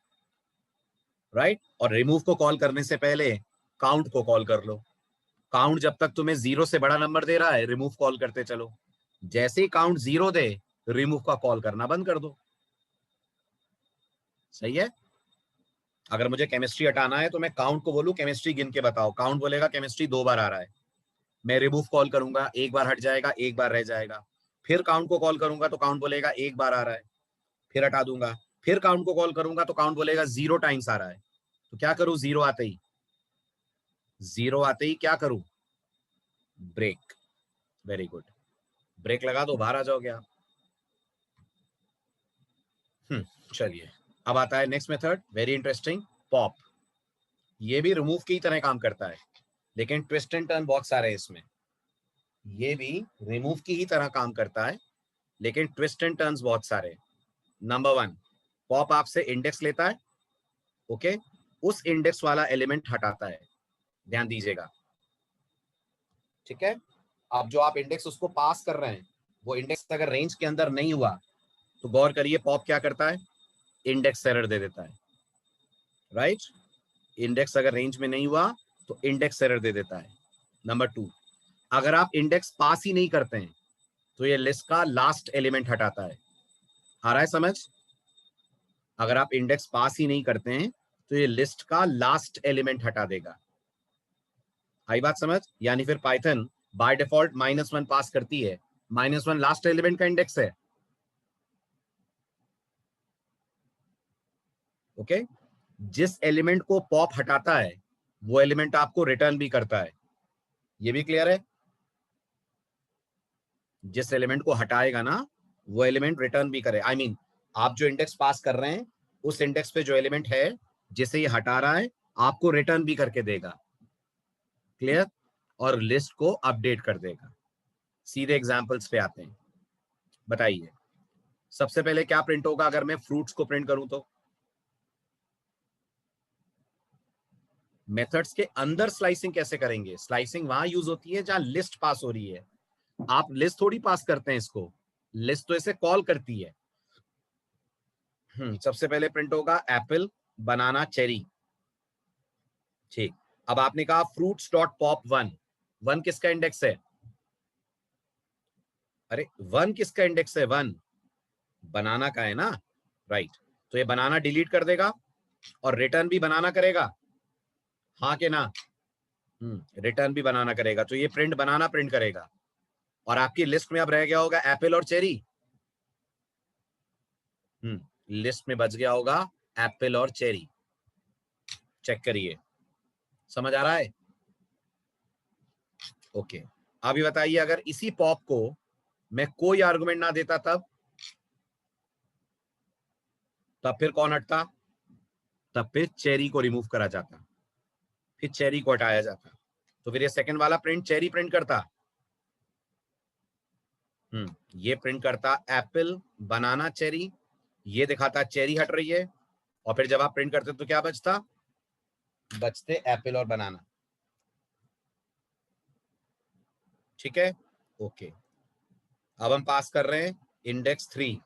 राइट। और रिमूव को कॉल करने से पहले काउंट को कॉल कर लो। काउंट जब तक तुम्हें 0 से बड़ा नंबर दे रहा है, रिमूव कॉल करते चलो, जैसे ही काउंट 0 दे, रिमूव का कॉल करना बंद कर दो। सही है। अगर मुझे केमिस्ट्री हटाना है तो मैं काउंट को बोलूं केमिस्ट्री गिन के बताओ, काउंट बोलेगा केमिस्ट्री 2 बार आ रहा है, मैं रिमूव कॉल करूंगा, एक बार हट जाएगा, एक बार रह जाएगा। फिर काउंट को कॉल करूंगा तो काउंट बोलेगा 1 बार आ रहा है, फिर हटा दूंगा। फिर काउंट को कॉल करूंगा तो काउंट बोलेगा 0 टाइम्स आ रहा है। तो क्या करूं? 0 आते ही, 0 आते ही क्या करूं? ब्रेक। वेरी गुड, ब्रेक लगा दो, बाहर आ जाओगे आप। चलिए, अब आता है next method, very interesting, pop. ये भी रिमूव की तरह काम करता है, लेकिन ट्विस्ट एंड टर्न बहुत सारे हैं इसमें। ये भी रिमूव की ही तरह काम करता है, लेकिन ट्विस्ट एंड टर्न्स बहुत सारे। नंबर 1, पॉप आपसे इंडेक्स लेता है, ओके, उस इंडेक्स वाला एलिमेंट हटाता है, ध्यान दीजिएगा, ठीक है। अब जो आप इंडेक्स उसको पास कर रहे हैं, वो इंडेक्स अगर रेंज के अंदर नहीं हुआ तो गौर करिए पॉप क्या करता है? इंडेक्स एरर दे देता है, राइट। इंडेक्स अगर रेंज में नहीं हुआ तो इंडेक्स एरर दे देता है। नंबर 2, अगर आप इंडेक्स पास ही नहीं करते हैं तो ये लिस्ट का लास्ट एलिमेंट हटाता है। आ रहा है समझ? अगर आप इंडेक्स पास ही नहीं करते हैं तो ये लिस्ट का लास्ट एलिमेंट हटा देगा। आई बात समझ? यानी फिर पाइथन बाय डिफॉल्ट -1 पास करती है, -1 लास्ट एलिमेंट का इंडेक्स है, ओके। जिस एलिमेंट को पॉप हटाता है वो एलिमेंट आपको रिटर्न भी करता है, ये भी क्लियर है। जिस एलिमेंट को हटाएगा ना वो एलिमेंट रिटर्न भी करे, आई मीन आप जो इंडेक्स पास कर रहे हैं उस इंडेक्स पे जो एलिमेंट है जिसे ये हटा रहा है आपको रिटर्न भी करके देगा, क्लियर। और लिस्ट को अपडेट कर देगा। सीधे एग्जांपल्स पे आते हैं, बताइए सबसे पहले क्या प्रिंट होगा अगर मैं फ्रूट्स को प्रिंट करूं तो? मेथड्स के अंदर स्लाइसिंग कैसे करेंगे? स्लाइसिंग वहां यूज होती है जहां लिस्ट पास हो रही है, आप लिस्ट थोड़ी पास करते हैं इसको, लिस्ट तो इसे कॉल करती है। सबसे पहले प्रिंट होगा एप्पल, बनाना, चेरी, ठीक। अब आपने कहा फ्रूट्स डॉट पॉप 1, 1 किसका इंडेक्स है? अरे 1 किसका इंडेक्स है? 1 बनाना का है ना, राइट। तो ये बनाना डिलीट कर देगा और रिटर्न भी बनाना करेगा, हाँ के ना? रिटर्न भी बनाना करेगा, तो ये प्रिंट बनाना प्रिंट करेगा। और आपकी लिस्ट में अब रह गया होगा एप्पल और चेरी, लिस्ट में बच गया होगा एप्पल और चेरी। चेक करिए, समझ आ रहा है? ओके, अभी बताइए अगर इसी पॉप को मैं कोई आर्गुमेंट ना देता तब फिर कौन हटता? तब फिर चेरी को रिमूव करा जाता, फिर चेरी को हटाया जाता, तो फिर ये सेकंड वाला प्रिंट चेरी प्रिंट करता, ये प्रिंट करता एप्पल बनाना चेरी, ये दिखाता चेरी हट रही है, और फिर जब आप प्रिंट करते तो क्या बचता, बचते एप्पल और बनाना। ठीक है, ओके। अब हम पास कर रहे हैं इंडेक्स 3।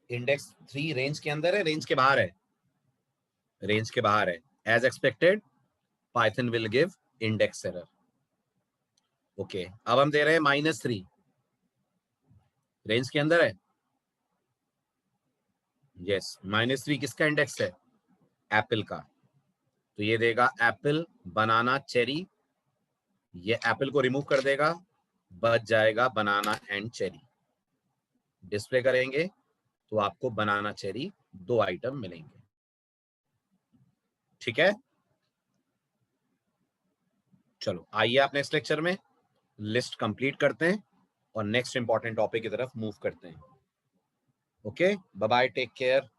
इंडेक्स 3 रेंज के अंदर है, रेंज के बाहर है, रेंज के बाहर है। As expected Python will give index error. Okay, अब हम दे रहे हैं -3, रेंज के अंदर है। यस, -3 किसका इंडेक्स है, एप्पल का, तो ये देगा एप्पल बनाना चेरी, ये एप्पल को रिमूव कर देगा, बच जाएगा बनाना एंड चेरी। डिस्प्ले करेंगे तो आपको बनाना चेरी 2 आइटम मिलेंगे। ठीक है, चलो आइए आप नेक्स्ट लेक्चर में लिस्ट कंप्लीट करते हैं और नेक्स्ट इंपॉर्टेंट टॉपिक की तरफ मूव करते हैं। Okay, bye bye, take care.